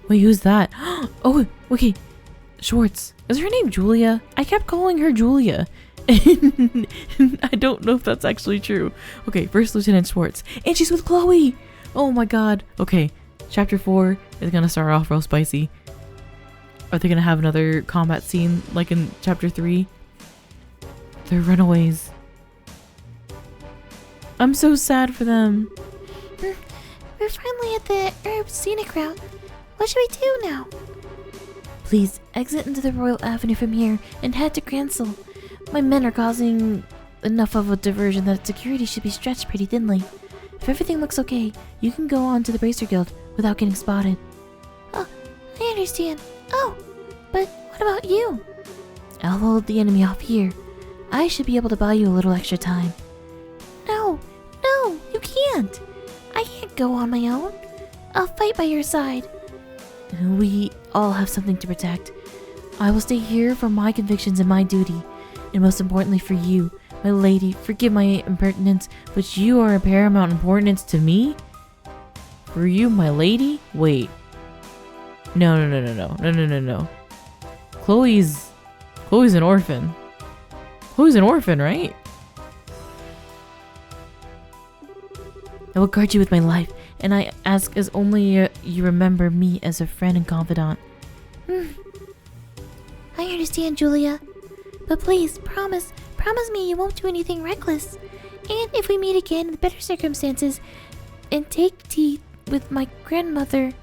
Wait, who's that? Oh, okay. Schwartz. Is her name Julia? I kept calling her Julia. I don't know if that's actually true. Okay, First Lieutenant Schwartz. And she's with Chloe! Oh my god. Okay, chapter 4 is gonna start off real spicy. Are they gonna have another combat scene like in chapter 3? They're runaways. I'm so sad for them. We're finally at the Herb Scenic Route. What should we do now? Please exit into the Royal Avenue from here and head to Grancel. My men are causing enough of a diversion that security should be stretched pretty thinly. If everything looks okay, you can go on to the Bracer Guild without getting spotted. Oh, I understand. Oh, but what about you? I'll hold the enemy off here. I should be able to buy you a little extra time. No, you can't. I can't go on my own. I'll fight by your side. We all have something to protect. I will stay here for my convictions and my duty. And most importantly for you, my lady, forgive my impertinence, but you are of paramount importance to me? For you, my lady? Wait. No. Chloe's an orphan. Chloe's an orphan, right? I will guard you with my life, and I ask as only you remember me as a friend and confidant. I understand, Julia. But please, promise me you won't do anything reckless. And if we meet again in better circumstances and take tea with my grandmother,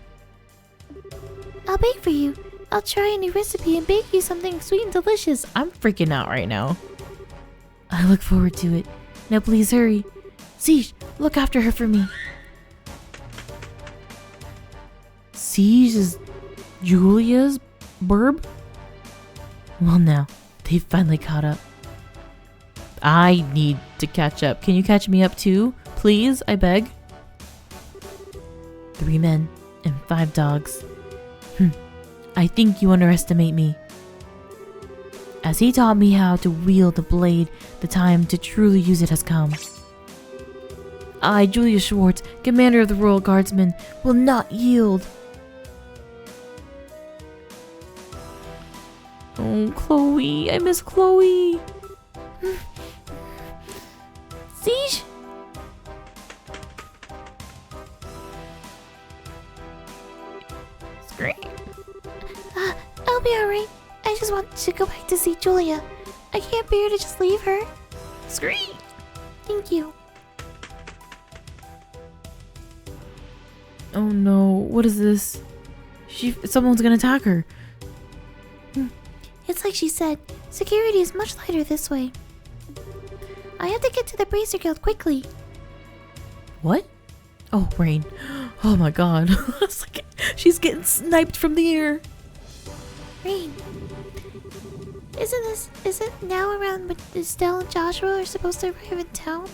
I'll bake for you. I'll try a new recipe and bake you something sweet and delicious. I'm freaking out right now. I look forward to it. Now please hurry. Siege, look after her for me. Siege is Julia's burb? Well now, they've finally caught up. I need to catch up. Can you catch me up too? Please, I beg. 3 men and 5 dogs. I think you underestimate me. As he taught me how to wield the blade, the time to truly use it has come. I, Julia Schwartz, commander of the Royal Guardsmen, will not yield. Oh, Chloe. I miss Chloe. Siege? Scream. I'll be alright. I just want to go back to see Julia. I can't bear to just leave her. Scream. Thank you. Oh no, what is this? Someone's gonna attack her. It's like she said, security is much lighter this way. I have to get to the Bracer Guild quickly. What? Oh, Rain. Oh my god. It's like she's getting sniped from the air. Rain. Is it now around when Estelle and Joshua are supposed to arrive in town?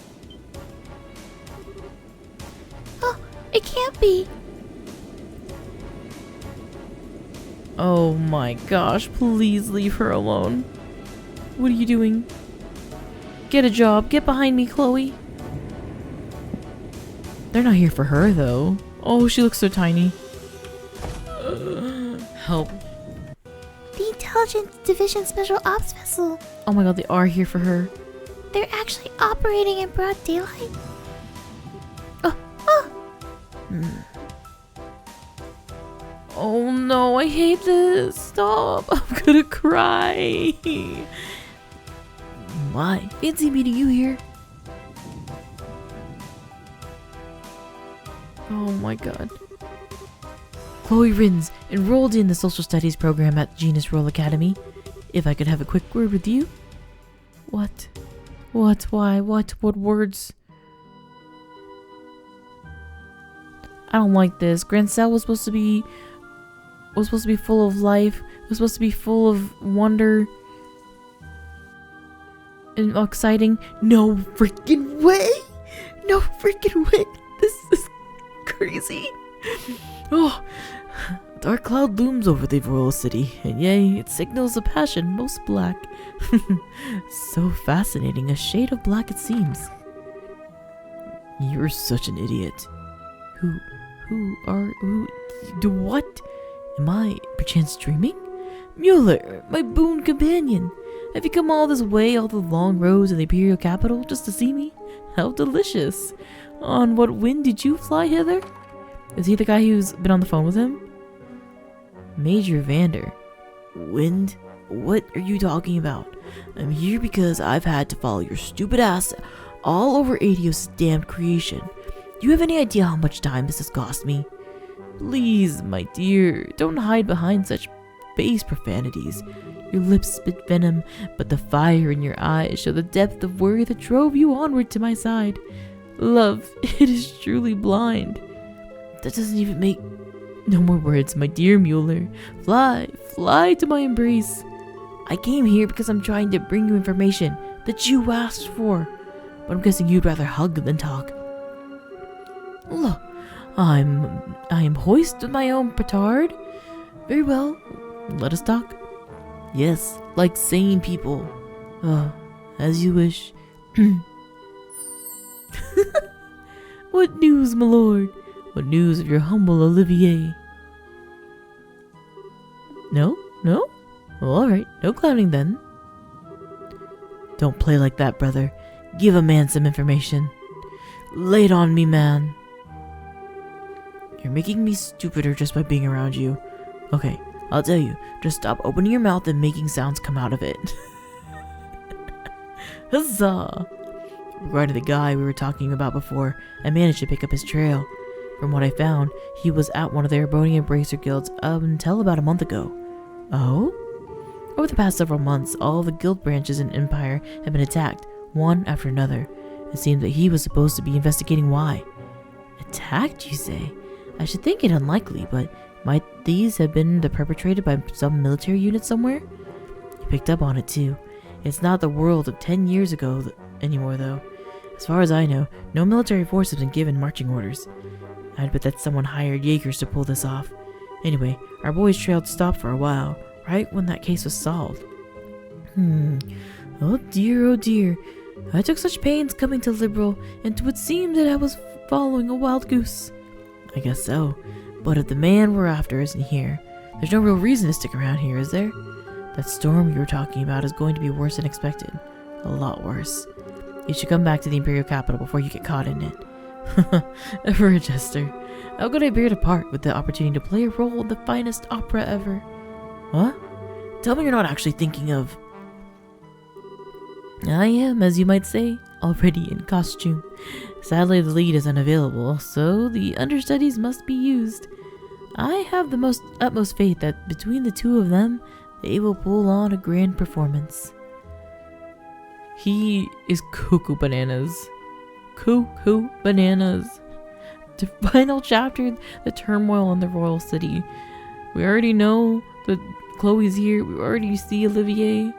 Oh, it can't be. Oh my gosh, please leave her alone. What are you doing? Get a job. Get behind me, Chloe. They're not here for her, though. Oh, she looks so tiny. Help. The Intelligence Division Special Ops vessel. Oh my god, they are here for her. They're actually operating in broad daylight. Oh no, I hate this. Stop. I'm gonna cry. My, fancy meeting you here. Oh my god. Chloe Rins, enrolled in the Social Studies program at Genus Roll Academy. If I could have a quick word with you. What? What? Why? What? What words? I don't like this. Grancel was supposed to be full of life. Was supposed to be full of wonder and exciting. No freaking way! No freaking way! This is crazy. Oh, dark cloud looms over the royal city, and yea, it signals a passion most black. So fascinating, a shade of black it seems. You're such an idiot. Who do what? Am I perchance dreaming? Mueller, my boon companion! Have you come all this way, all the long roads of the Imperial capital, just to see me? How delicious! On what wind did you fly hither? Is he the guy who's been on the phone with him? Major Vander. Wind? What are you talking about? I'm here because I've had to follow your stupid ass all over Aigis' damned creation. Do you have any idea how much time this has cost me? Please, my dear, don't hide behind such base profanities. Your lips spit venom, but the fire in your eyes show the depth of worry that drove you onward to my side. Love, it is truly blind. That doesn't even make... No more words, my dear Mueller. Fly, fly to my embrace. I came here because I'm trying to bring you information that you asked for. But I'm guessing you'd rather hug than talk. Look, I am hoist with my own petard. Very well, let us talk. Yes, like sane people. As you wish. What news, my lord? What news of your humble Olivier? No? Well, alright, no clowning then. Don't play like that, brother. Give a man some information. Lay it on me, man. You're making me stupider just by being around you. Okay, I'll tell you. Just stop opening your mouth and making sounds come out of it. Huzzah! Regarding the guy we were talking about before, I managed to pick up his trail. From what I found, he was at one of the Arbonian Bracer guilds until about a month ago. Oh? Over the past several months, all of the guild branches in Empire have been attacked, one after another. It seemed that he was supposed to be investigating why. Attacked, you say? I should think it unlikely, but might these have been perpetrated by some military unit somewhere? You picked up on it too. It's not the world of 10 years ago anymore though. As far as I know, no military force has been given marching orders. I'd bet that someone hired Jaegers to pull this off. Anyway, our boys trailed stopped for a while, right when that case was solved. Oh dear. I took such pains coming to Liberal, and it would seem that I was following a wild goose. I guess so, but if the man we're after isn't here, there's no real reason to stick around here, is there? That storm you were talking about is going to be worse than expected. A lot worse. You should come back to the Imperial capital before you get caught in it. Ever a jester. How could I bear to part with the opportunity to play a role in the finest opera ever? What? Tell me you're not actually thinking of... I am, as you might say, already in costume. Sadly, the lead is unavailable, so the understudies must be used. I have the utmost faith that between the two of them, they will pull on a grand performance. He is cuckoo bananas. Cuckoo bananas. The final chapter, the turmoil in the royal city. We already know that Chloe's here. We already see Olivier.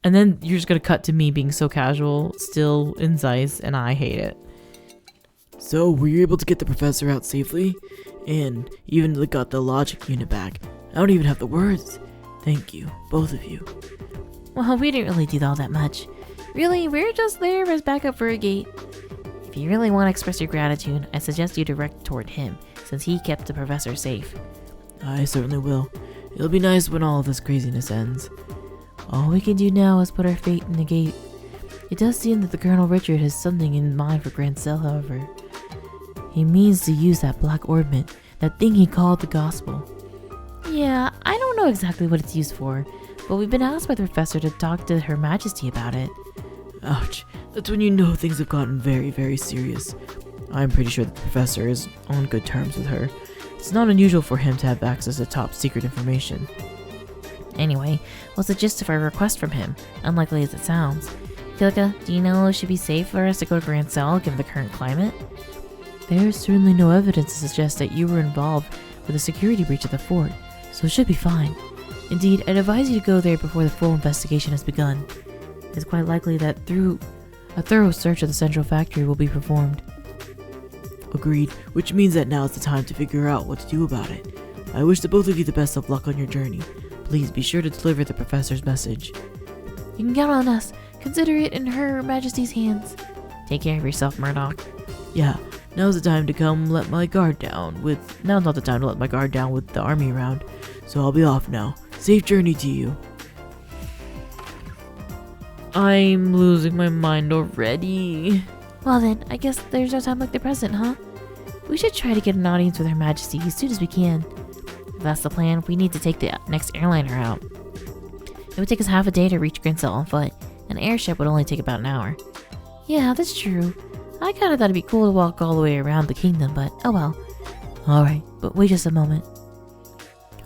And then you're just gonna cut to me being so casual, still in Zeiss, and I hate it. So, were you able to get the professor out safely? And even got the logic unit back. I don't even have the words. Thank you, both of you. Well, we didn't really do all that much. Really, we're just there as backup for a gate. If you really want to express your gratitude, I suggest you direct toward him, since he kept the professor safe. I certainly will. It'll be nice when all of this craziness ends. All we can do now is put our fate in the gate. It does seem that the Colonel Richard has something in mind for Grancel, however. He means to use that black ornament, that thing he called the gospel. Yeah, I don't know exactly what it's used for, but we've been asked by the professor to talk to Her Majesty about it. Ouch, that's when you know things have gotten very, very serious. I'm pretty sure that the professor is on good terms with her. It's not unusual for him to have access to top secret information. Anyway, what's the gist of our request from him? Unlikely as it sounds. Kilika, do you know it should be safe for us to go to Grancel given the current climate? There is certainly no evidence to suggest that you were involved with a security breach at the fort, so it should be fine. Indeed, I'd advise you to go there before the full investigation has begun. It's quite likely that a thorough search of the central factory will be performed. Agreed, which means that now is the time to figure out what to do about it. I wish the both of you the best of luck on your journey. Please be sure to deliver the professor's message. You can count on us. Consider it in Her Majesty's hands. Take care of yourself, Murdoch. Yeah, Now's the time to come let my guard down with... Now's not the time to let my guard down with the army around. So I'll be off now. Safe journey to you. I'm losing my mind already. Well then, I guess there's no time like the present, huh? We should try to get an audience with Her Majesty as soon as we can. If that's the plan, we need to take the next airliner out. It would take us half a day to reach Grancel on foot. An airship would only take about an hour. Yeah, that's true. I kinda thought it'd be cool to walk all the way around the kingdom, but oh well. Alright, but wait just a moment.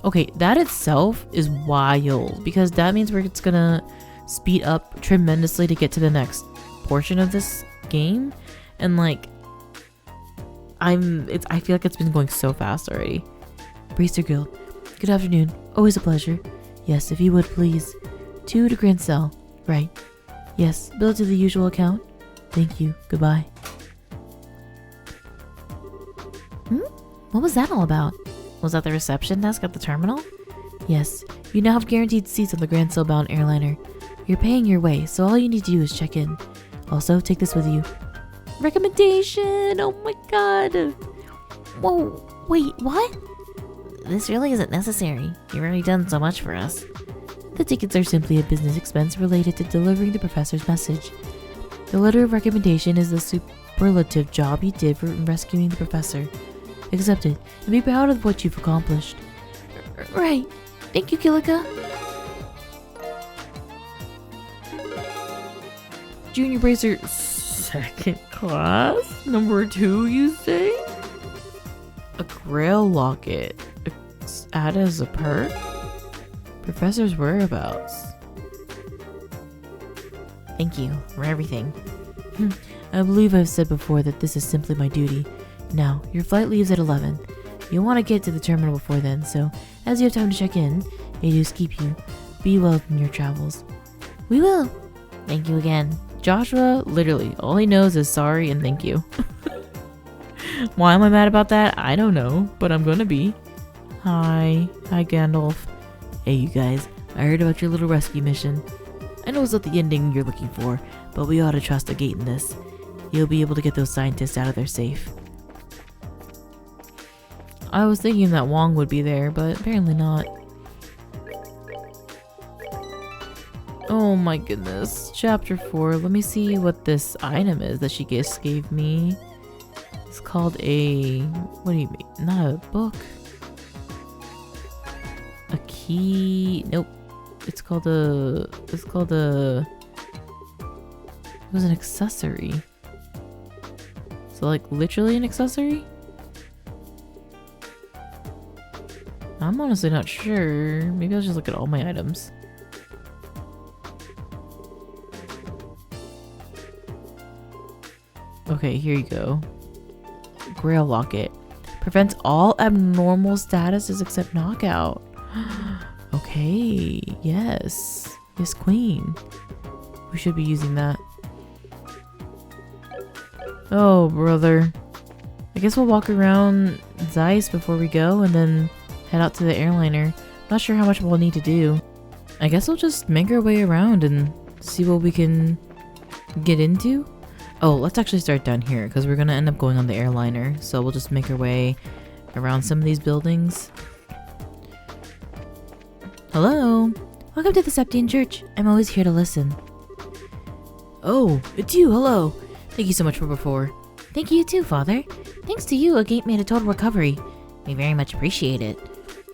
Okay, that itself is wild because that means it's gonna speed up tremendously to get to the next portion of this game, and like I feel like it's been going so fast already. Bracer Guild, good afternoon. Always a pleasure. Yes, if you would please. 2 to Grancel. Right. Yes, bill it to the usual account. Thank you. Goodbye. What was that all about? Was that the reception desk at the terminal? Yes, you now have guaranteed seats on the Grancel bound airliner. You're paying your way, so all you need to do is check in. Also, take this with you. Recommendation! Oh my god! Whoa, wait, what? This really isn't necessary. You've already done so much for us. The tickets are simply a business expense related to delivering the professor's message. The letter of recommendation is the superlative job you did for rescuing the professor. Accept it, and be proud of what you've accomplished. Right. Thank you, Kilika. Junior Bracer, second class? Number 2, you say? A Grail locket. Add as a perk? Professor's whereabouts. Thank you for everything. I believe I've said before that this is simply my duty. Now, your flight leaves at 11. You'll want to get to the terminal before then, so as you have time to check in, Aigis keep you. Be well in your travels. We will. Thank you again. Joshua, literally, all he knows is sorry and thank you. Why am I mad about that? I don't know, but I'm gonna be. Hi Gandalf. Hey you guys, I heard about your little rescue mission. I know it's not the ending you're looking for, but we ought to trust a gate in this. You'll be able to get those scientists out of there safe. I was thinking that Wong would be there, but apparently not. Oh my goodness. Chapter 4. Let me see what this item is that she just gave me. It's called a... What do you mean? Not a book. A key... Nope. It's called a... It was an accessory. So like literally an accessory? I'm honestly not sure. Maybe I'll just look at all my items. Okay, here you go. Grail locket. Prevents all abnormal statuses except knockout. Okay, yes. Yes, queen. We should be using that. Oh, brother. I guess we'll walk around Zeiss before we go and then head out to the airliner. Not sure how much we'll need to do. I guess we'll just make our way around and see what we can get into. Oh, let's actually start down here because we're gonna end up going on the airliner. So we'll just make our way around some of these buildings. Hello? Welcome to the Septian Church. I'm always here to listen. Oh, it's you. Hello. Thank you so much for before. Thank you too, Father. Thanks to you, a gate made a total recovery. We very much appreciate it.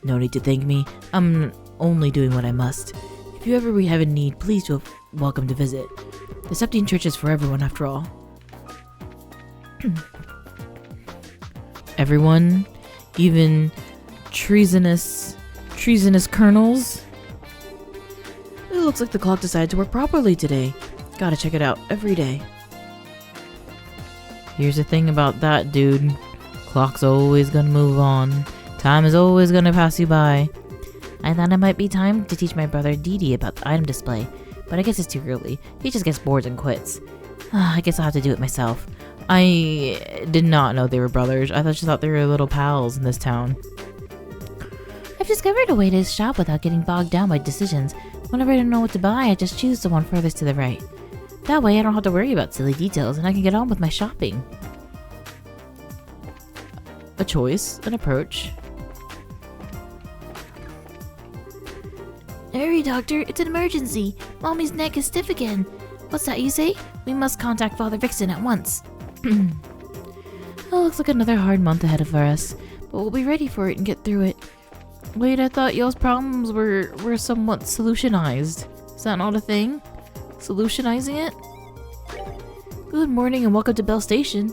No need to thank me. I'm only doing what I must. If you ever have a need, please feel welcome to visit. The Septian Church is for everyone, after all. Everyone? Even treasonous colonels? It looks like the clock decided to work properly today. Gotta check it out every day. Here's the thing about that, dude. Clock's always gonna move on. Time is always gonna pass you by. I thought it might be time to teach my brother Didi about the item display, but I guess it's too early. He just gets bored and quits. I guess I'll have to do it myself. I did not know they were brothers. I just thought they were little pals in this town. I've discovered a way to shop without getting bogged down by decisions. Whenever I don't know what to buy, I just choose the one furthest to the right. That way I don't have to worry about silly details and I can get on with my shopping. a choice, an approach. Hurry, Doctor, it's an emergency. Mommy's neck is stiff again. What's that you say? We must contact Father Vixen at once. Oh, looks like another hard month ahead of us, but we'll be ready for it and get through it. Wait, I thought y'all's problems were somewhat solutionized. Is that not a thing? Solutionizing it? Good morning and welcome to Bell Station.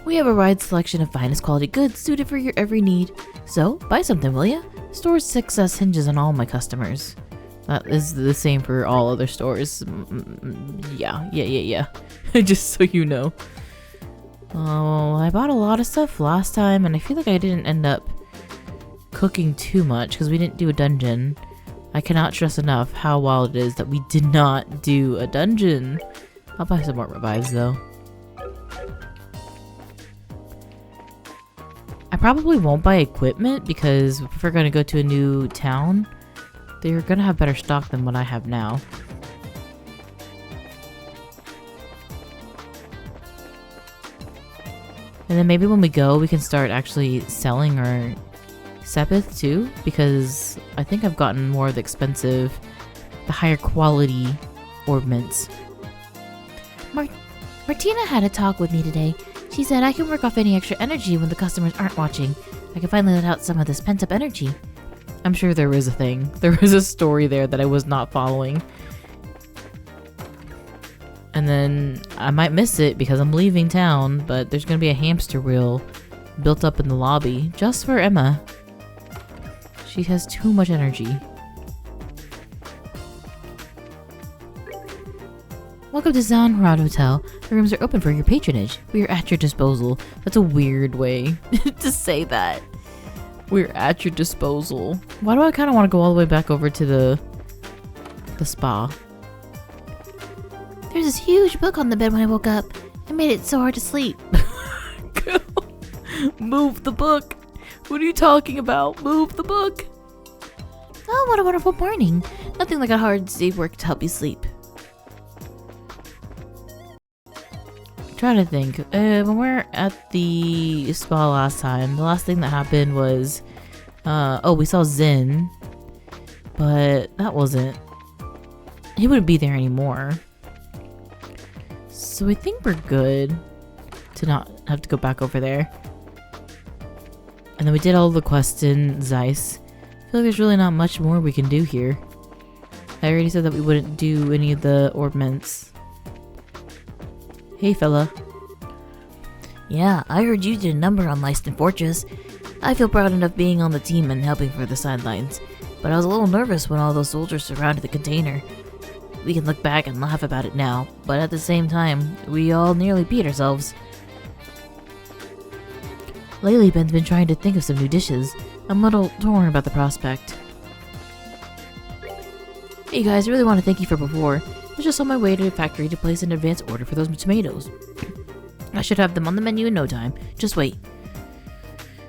We have a wide selection of finest quality goods suited for your every need. So, buy something, will ya? Store's success hinges on all my customers. That is the same for all other stores. Yeah. Just so you know. Oh, I bought a lot of stuff last time and I feel like I didn't end up cooking too much because we didn't do a dungeon. I cannot stress enough how wild it is that we did not do a dungeon. I'll buy some more revives though. I probably won't buy equipment because if we're going to go to a new town, they're going to have better stock than what I have now. And then maybe when we go, we can start actually selling our Sepith too, because I think I've gotten more of the expensive, the higher quality ornaments. Martina had a talk with me today. She said I can work off any extra energy when the customers aren't watching. I can finally let out some of this pent-up energy. I'm sure there is a thing. There is a story there that I was not following. And then I might miss it because I'm leaving town, but there's going to be a hamster wheel built up in the lobby just for Emma. She has too much energy. Welcome to Zanrod Hotel. The rooms are open for your patronage. We are at your disposal. That's a weird way to say that. We're at your disposal. Why do I kind of want to go all the way back over to the spa? There's this huge book on the bed when I woke up. It made it so hard to sleep. Move the book. What are you talking about? Move the book. Oh, what a wonderful morning. Nothing like a hard day's work to help you sleep. Trying to think. When we were at the spa last time, the last thing that happened was, we saw Zen, but that wasn't. He wouldn't be there anymore. So I think we're good to not have to go back over there. And then we did all the quests in Zeiss. I feel like there's really not much more we can do here. I already said that we wouldn't do any of the ornaments. Hey fella. Yeah, I heard you did a number on Leiston Fortress. I feel proud enough being on the team and helping for the sidelines, but I was a little nervous when all those soldiers surrounded the container. We can look back and laugh about it now, but at the same time, we all nearly beat ourselves. Lately, Ben's been trying to think of some new dishes. I'm a little torn about the prospect. Hey guys, I really want to thank you for before. I was just on my way to the factory to place an advance order for those tomatoes. I should have them on the menu in no time. Just wait.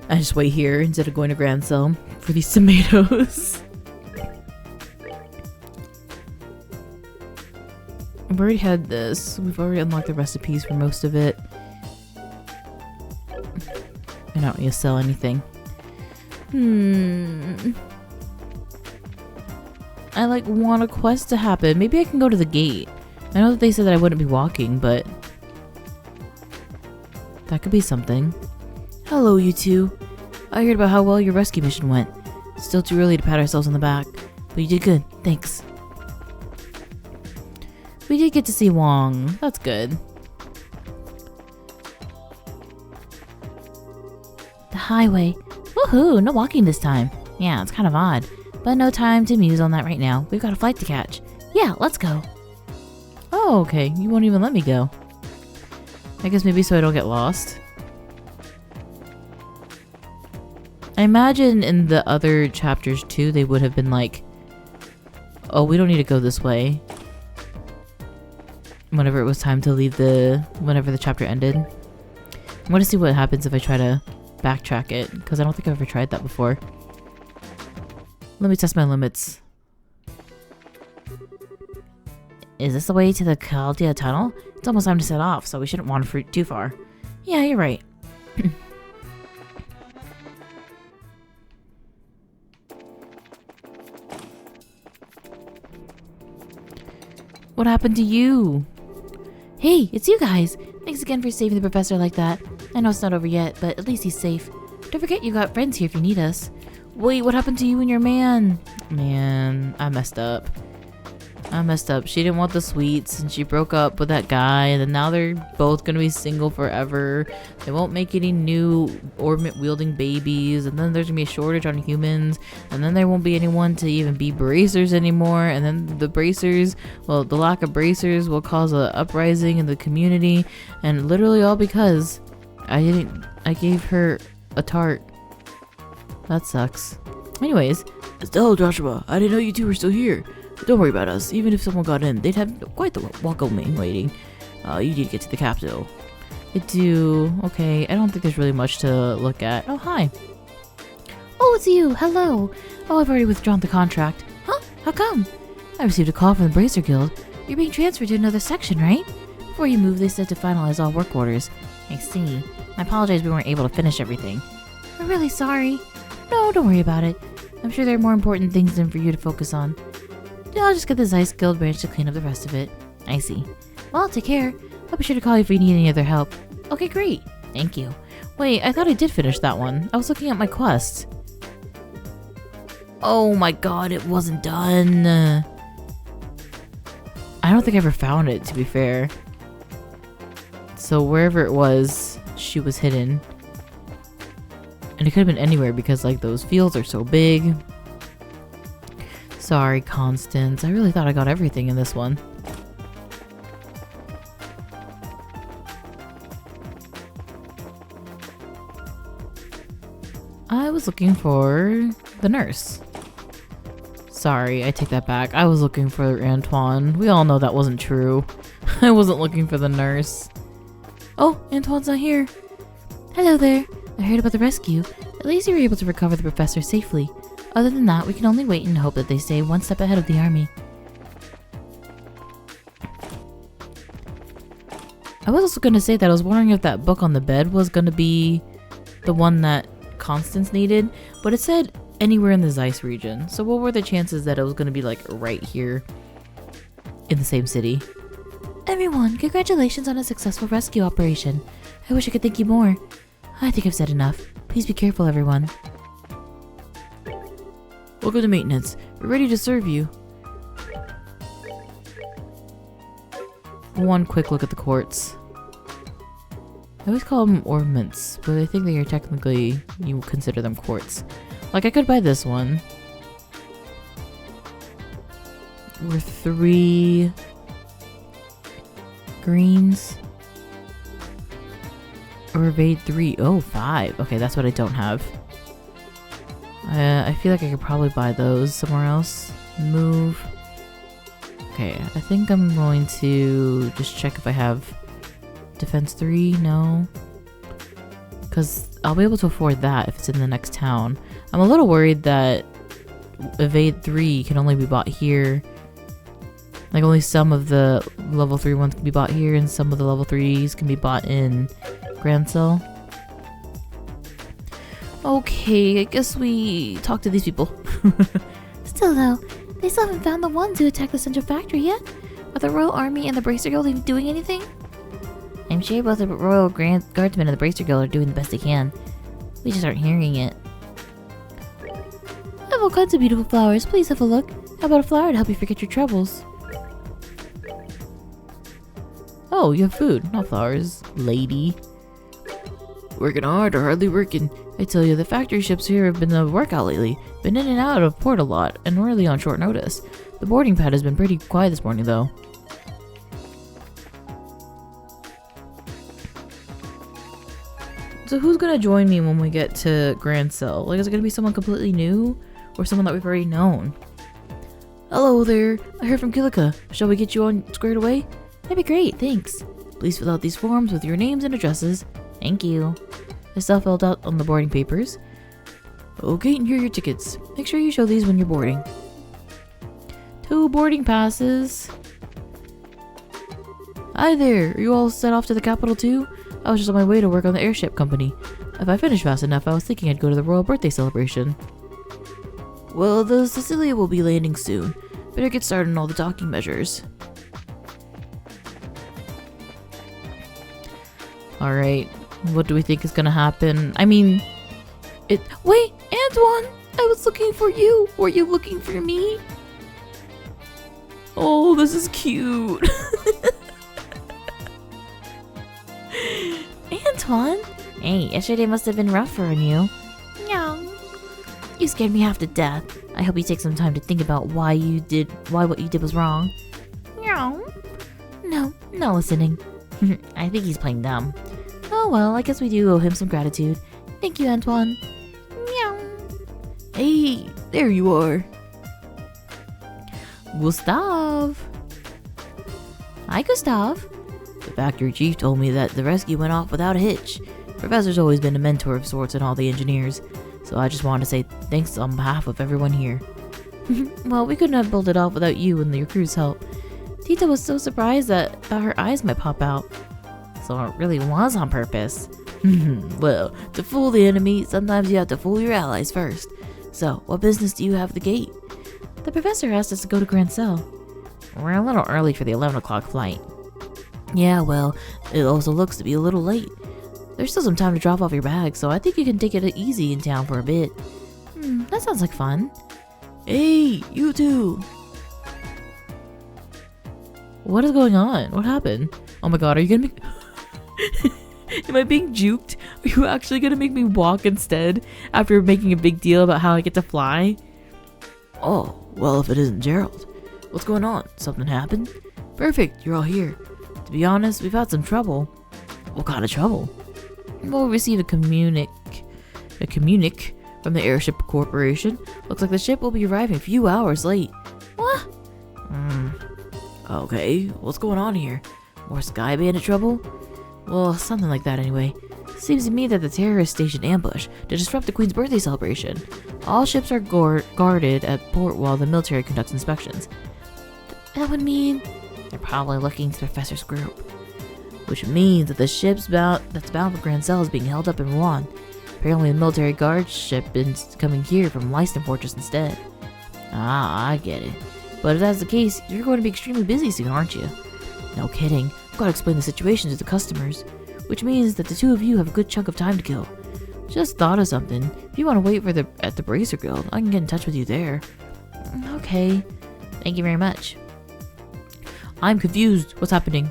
I just wait here instead of going to Grancel for these tomatoes. I've already had this. We've already unlocked the recipes for most of it. I don't need to sell anything. I want a quest to happen. Maybe I can go to the gate. I know that they said that I wouldn't be walking, but that could be something. Hello, you two. I heard about how well your rescue mission went. Still too early to pat ourselves on the back, but you did good. Thanks. We did get to see Wong. That's good. The highway. Woohoo! No walking this time. Yeah, it's kind of odd. But no time to muse on that right now. We've got a flight to catch. Yeah, let's go. Oh, okay. You won't even let me go. I guess maybe so I don't get lost. I imagine in the other chapters too, they would have been like, oh, we don't need to go this way. Whenever it was time to leave whenever the chapter ended. I'm going to see what happens if I try to backtrack it, because I don't think I've ever tried that before. Let me test my limits. Is this the way to the Caldia tunnel? It's almost time to set off, so we shouldn't wander too far. Yeah, you're right. What happened to you? Hey, it's you guys. Thanks again for saving the professor like that. I know it's not over yet, but at least he's safe. Don't forget you got friends here if you need us. Wait, what happened to you and your man? Man, I messed up. She didn't want the sweets and she broke up with that guy, and then now they're both gonna be single forever. They won't make any new ornament wielding babies, and then there's gonna be a shortage on humans, and then there won't be anyone to even be bracers anymore, and then the lack of bracers will cause an uprising in the community, and literally all because I gave her a tart. That sucks. Anyways, Estelle, Joshua, I didn't know you two were still here. Don't worry about us. Even if someone got in, they'd have quite the welcoming waiting. You need to get to the capital. I do. Okay, I don't think there's really much to look at. Oh, hi. Oh, it's you. Hello. Oh, I've already withdrawn the contract. Huh? How come? I received a call from the Bracer Guild. You're being transferred to another section, right? Before you move, they said to finalize all work orders. I see. I apologize we weren't able to finish everything. I'm really sorry. No, don't worry about it. I'm sure there are more important things than for you to focus on. I'll just get the Zeiss Guild branch to clean up the rest of it. I see. Well, take care. I'll be sure to call you if you need any other help. Okay, great. Thank you. Wait, I thought I did finish that one. I was looking at my quest. Oh my god, it wasn't done. I don't think I ever found it, to be fair. So wherever it was, she was hidden. And it could have been anywhere because like those fields are so big. Sorry, Constance. I really thought I got everything in this one. I was looking for the nurse. Sorry, I take that back. I was looking for Antoine. We all know that wasn't true. I wasn't looking for the nurse. Oh, Antoine's not here. Hello there. I heard about the rescue. At least you were able to recover the professor safely. Other than that, we can only wait and hope that they stay one step ahead of the army. I was also going to say that I was wondering if that book on the bed was going to be the one that Constance needed, but it said anywhere in the Zeiss region. So what were the chances that it was going to be like right here in the same city? Everyone, congratulations on a successful rescue operation. I wish I could thank you more. I think I've said enough. Please be careful, everyone. Welcome to maintenance. We're ready to serve you. One quick look at the quartz. I always call them ornaments, but I think they are technically, you would consider them quartz. Like, I could buy this one. Worth 3 greens. Or evade 3. Oh, 5. Okay, that's what I don't have. I feel like I could probably buy those somewhere else. Move. Okay, I think I'm going to just check if I have defense 3. No. Because I'll be able to afford that if it's in the next town. I'm a little worried that evade 3 can only be bought here. Like only some of the level 3 ones can be bought here and some of the level 3s can be bought in Grancel. Okay, I guess we talk to these people. Still though, they still haven't found the ones who attacked the central factory yet. Are the Royal Army and the Bracer Guild even doing anything? I'm sure both the Royal Guardsmen and the Bracer Guild are doing the best they can. We just aren't hearing it. I have all kinds of beautiful flowers. Please have a look. How about a flower to help you forget your troubles? Oh, you have food, not flowers, lady. Working hard or hardly working. I tell you, the factory ships here have been a workout lately. Been in and out of port a lot, and really on short notice. The boarding pad has been pretty quiet this morning, though. So who's gonna join me when we get to Grancel? Like, is it gonna be someone completely new? Or someone that we've already known? Hello there. I heard from Kilika. Shall we get you on squared away? That'd be great, thanks. Please fill out these forms with your names and addresses. Thank you. I still filled out on the boarding papers. Okay, and here are your tickets. Make sure you show these when you're boarding. 2 boarding passes. Hi there. Are you all set off to the capital too? I was just on my way to work on the airship company. If I finished fast enough, I was thinking I'd go to the royal birthday celebration. Well, the Cecilia will be landing soon. Better get started on all the docking measures. Alright, what do we think is gonna happen? I mean, wait, Antoine! I was looking for you! Were you looking for me? Oh, this is cute! Antoine? Hey, yesterday must have been rough for you. Meow. You scared me half to death. I hope you take some time to think about why what you did was wrong. Meow. No, not listening. I think he's playing dumb. Oh well, I guess we do owe him some gratitude. Thank you, Antoine. Meow. Hey, there you are. Gustav. Hi, Gustav. The factory chief told me that the rescue went off without a hitch. Professor's always been a mentor of sorts in all the engineers, so I just wanted to say thanks on behalf of everyone here. Well, we couldn't have pulled it off without you and your crew's help. Tita was so surprised that her eyes might pop out. So it really was on purpose. Well, to fool the enemy, sometimes you have to fool your allies first. So, what business do you have at the gate? The professor asked us to go to Grancel. We're a little early for the 11 o'clock flight. Yeah, well, it also looks to be a little late. There's still some time to drop off your bag, so I think you can take it easy in town for a bit. That sounds like fun. Hey, you two! What is going on? What happened? Oh my god, are you gonna make... Am I being juked? Are you actually gonna make me walk instead after making a big deal about how I get to fly? Oh, well, if it isn't Gerald. What's going on? Something happened? Perfect, you're all here. To be honest, we've had some trouble. What kind of trouble? Well, we received a communique from the Airship Corporation. Looks like the ship will be arriving a few hours late. What? Okay, what's going on here? More Sky Bandit trouble? Well, something like that anyway. Seems to me that the terrorists stationed ambush to disrupt the Queen's birthday celebration. All ships are guarded at port while the military conducts inspections. That would mean they're probably looking to the Professor's group. Which means that the ship's that's bound for Grancel is being held up in Rouen. Apparently the military guard ship is coming here from Leiston Fortress instead. Ah, I get it. But if that's the case, you're going to be extremely busy soon, aren't you? No kidding. I've got to explain the situation to the customers. Which means that the two of you have a good chunk of time to kill. Just thought of something. If you want to wait at the Bracer Guild, I can get in touch with you there. okay. Thank you very much. I'm confused. What's happening?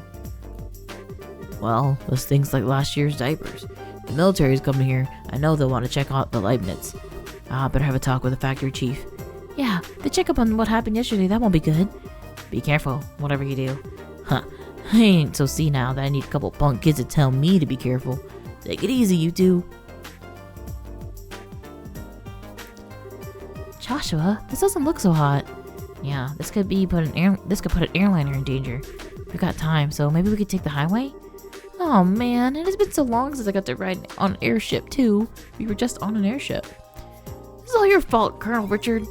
Well, those things like last year's diapers. The military's coming here. I know they'll want to check out the Leibniz. Better have a talk with the factory chief. Yeah, the checkup on what happened yesterday, that won't be good. Be careful, whatever you do. Huh. I ain't so senile that I need a couple punk kids to tell me to be careful. Take it easy, you two. Joshua, this doesn't look so hot. Yeah, this could put an airliner in danger. We've got time, so maybe we could take the highway? Oh man, it has been so long since I got to ride on an airship too. We were just on an airship. This is all your fault, Colonel Richard.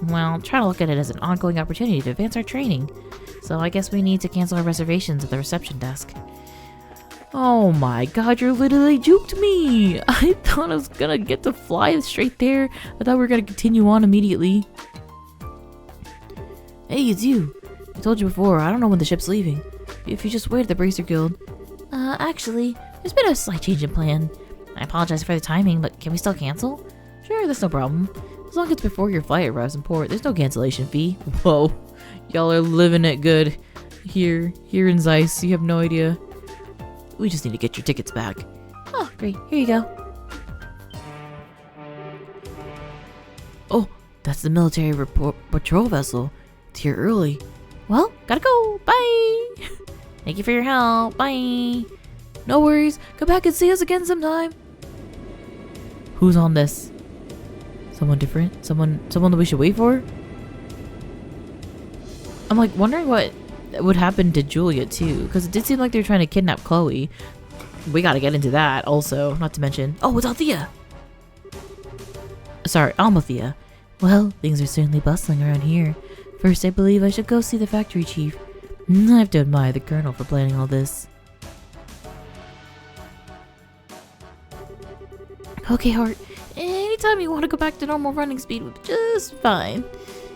Well, try to look at it as an ongoing opportunity to advance our training. So I guess we need to cancel our reservations at the reception desk. Oh my god, you literally juked me! I thought I was gonna get to fly straight there. I thought we were gonna continue on immediately. Hey, it's you. I told you before, I don't know when the ship's leaving. If you just wait at the Bracer Guild. Actually, there's been a slight change in plan. I apologize for the timing, but can we still cancel? Sure, that's no problem. As long as it's before your flight arrives in port, there's no cancellation fee. Whoa, y'all are living it good. Here in Zeiss, you have no idea. We just need to get your tickets back. Oh, great. Here you go. Oh, that's the military patrol vessel. It's here early. Well, gotta go. Bye. Thank you for your help. Bye. No worries. Come back and see us again sometime. Who's on this? Someone different? Someone that we should wait for? I'm like wondering what would happen to Julia too, because it did seem like they were trying to kidnap Chloe. We gotta get into that also, not to mention. Oh, it's Althea! Sorry, Almathea. Well, things are certainly bustling around here. First, I believe I should go see the factory chief. I have to admire the colonel for planning all this. Okay, Hart. Anytime you want to go back to normal running speed would be just fine.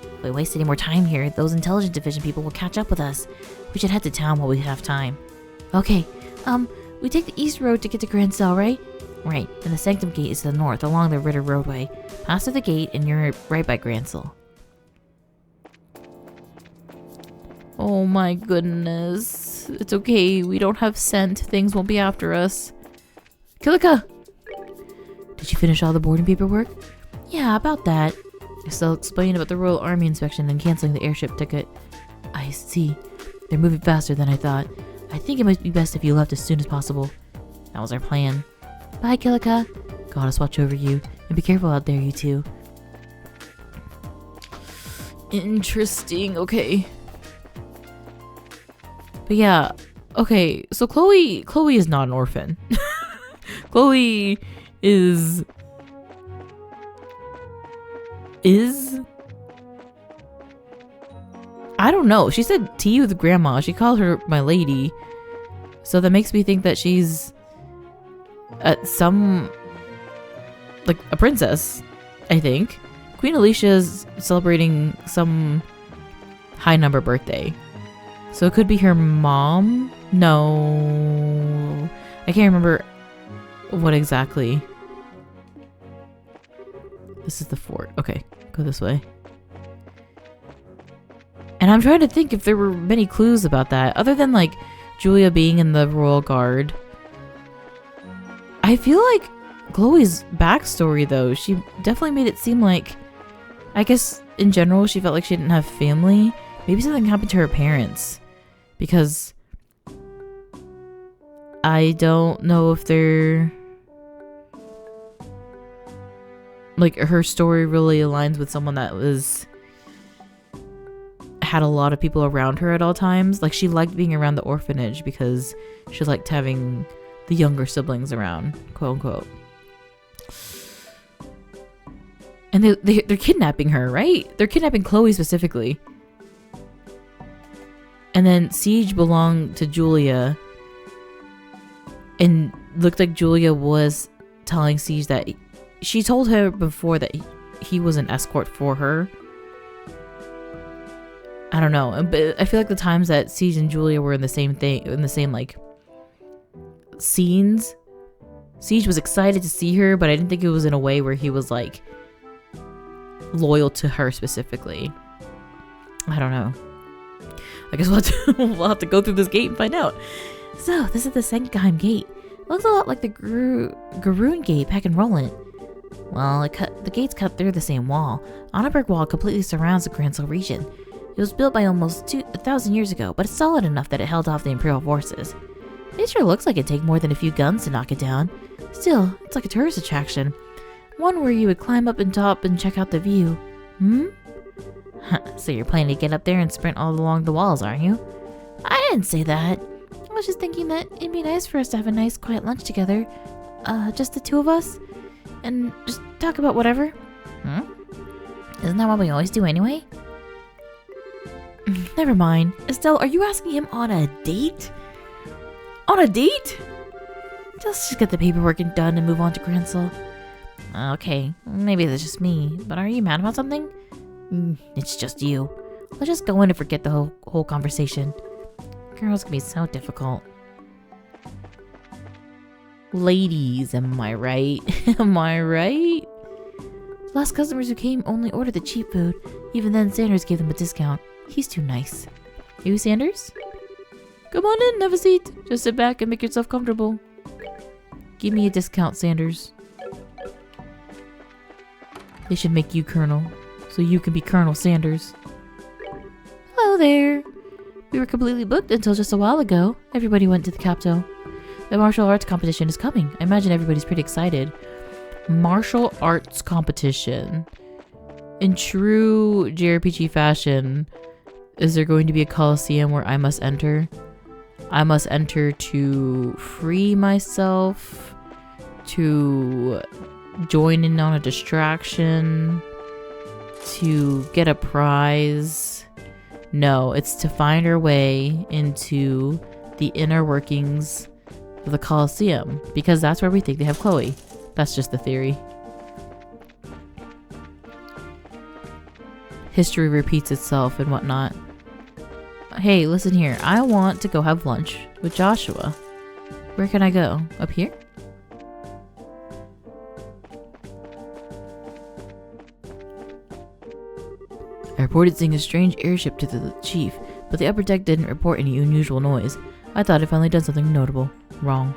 If we waste any more time here, those intelligence division people will catch up with us. We should head to town while we have time. Okay, We take the east road to get to Grancel, right? Right, and the Sanctum Gate is to the north, along the Ritter Roadway. Pass through the gate, and you're right by Grancel. Oh my goodness. It's okay. We don't have scent. Things won't be after us. Kilika! Did you finish all the boarding paperwork? Yeah, about that. Estelle explained about the Royal Army inspection and canceling the airship ticket. I see. They're moving faster than I thought. I think it might be best if you left as soon as possible. That was our plan. Bye, Kilika. Gotta watch over you. And be careful out there, you two. Interesting. Okay. But yeah. Okay. So Chloe is not an orphan. Chloe is I don't know. She said tea with grandma. She called her my lady. So that makes me think that she's some like a princess, I think. Queen Alicia's celebrating some high number birthday. So it could be her mom? No. I can't remember what exactly. This is the fort. Okay, go this way. And I'm trying to think if there were many clues about that, other than like Julia being in the Royal Guard. I feel like Chloe's backstory, though, she definitely made it seem like, I guess in general, she felt like she didn't have family. Maybe something happened to her parents. Because I don't know if they're... like, her story really aligns with someone that had a lot of people around her at all times. Like, she liked being around the orphanage because she liked having the younger siblings around, quote unquote. And they're kidnapping her, right? They're kidnapping Chloe specifically. And then Siege belonged to Julia. And looked like Julia was telling Siege that she told her before that he was an escort for her. I don't know. But I feel like the times that Siege and Julia were in the same thing, in the same like scenes, Siege was excited to see her, but I didn't think it was in a way where he was like loyal to her specifically. I don't know. I guess we'll have to go through this gate and find out. So, this is the Senkheim Gate. It looks a lot like the Garoon Gate back in Roland. Well, the gate's cut through the same wall. On a brick wall completely surrounds the Grancel region. It was built by almost 1,000 years ago, but it's solid enough that it held off the Imperial forces. It sure looks like it'd take more than a few guns to knock it down. Still, it's like a tourist attraction. One where you would climb up and top and check out the view. So you're planning to get up there and sprint all along the walls, aren't you? I didn't say that. I was just thinking that it'd be nice for us to have a nice quiet lunch together. Just the two of us. And just talk about whatever. Isn't that what we always do anyway? Never mind. Estelle, are you asking him on a date? On a date? Just get the paperwork done and move on to Grancel. Okay, maybe that's just me, but are you mad about something? It's just you. Let's just go in and forget the whole conversation. Girls can be so difficult. Ladies, am I right? Am I right? Last customers who came only ordered the cheap food. Even then, Sanders gave them a discount. He's too nice. You, Sanders? Come on in, have a seat. Just sit back and make yourself comfortable. Give me a discount, Sanders. They should make you Colonel, so you can be Colonel Sanders. Hello there. We were completely booked until just a while ago. Everybody went to the capital. The martial arts competition is coming. I imagine everybody's pretty excited. Martial arts competition. In true JRPG fashion, is there going to be a coliseum where I must enter? I must enter to free myself, to join in on a distraction, to get a prize. No, it's to find our way into the inner workings of the Colosseum, because that's where we think they have Chloe. That's just the theory. History repeats itself and whatnot. Hey, listen here. I want to go have lunch with Joshua. Where can I go? Up here? I reported seeing a strange airship to the chief, but the upper deck didn't report any unusual noise. I thought I'd finally done something notable. Wrong.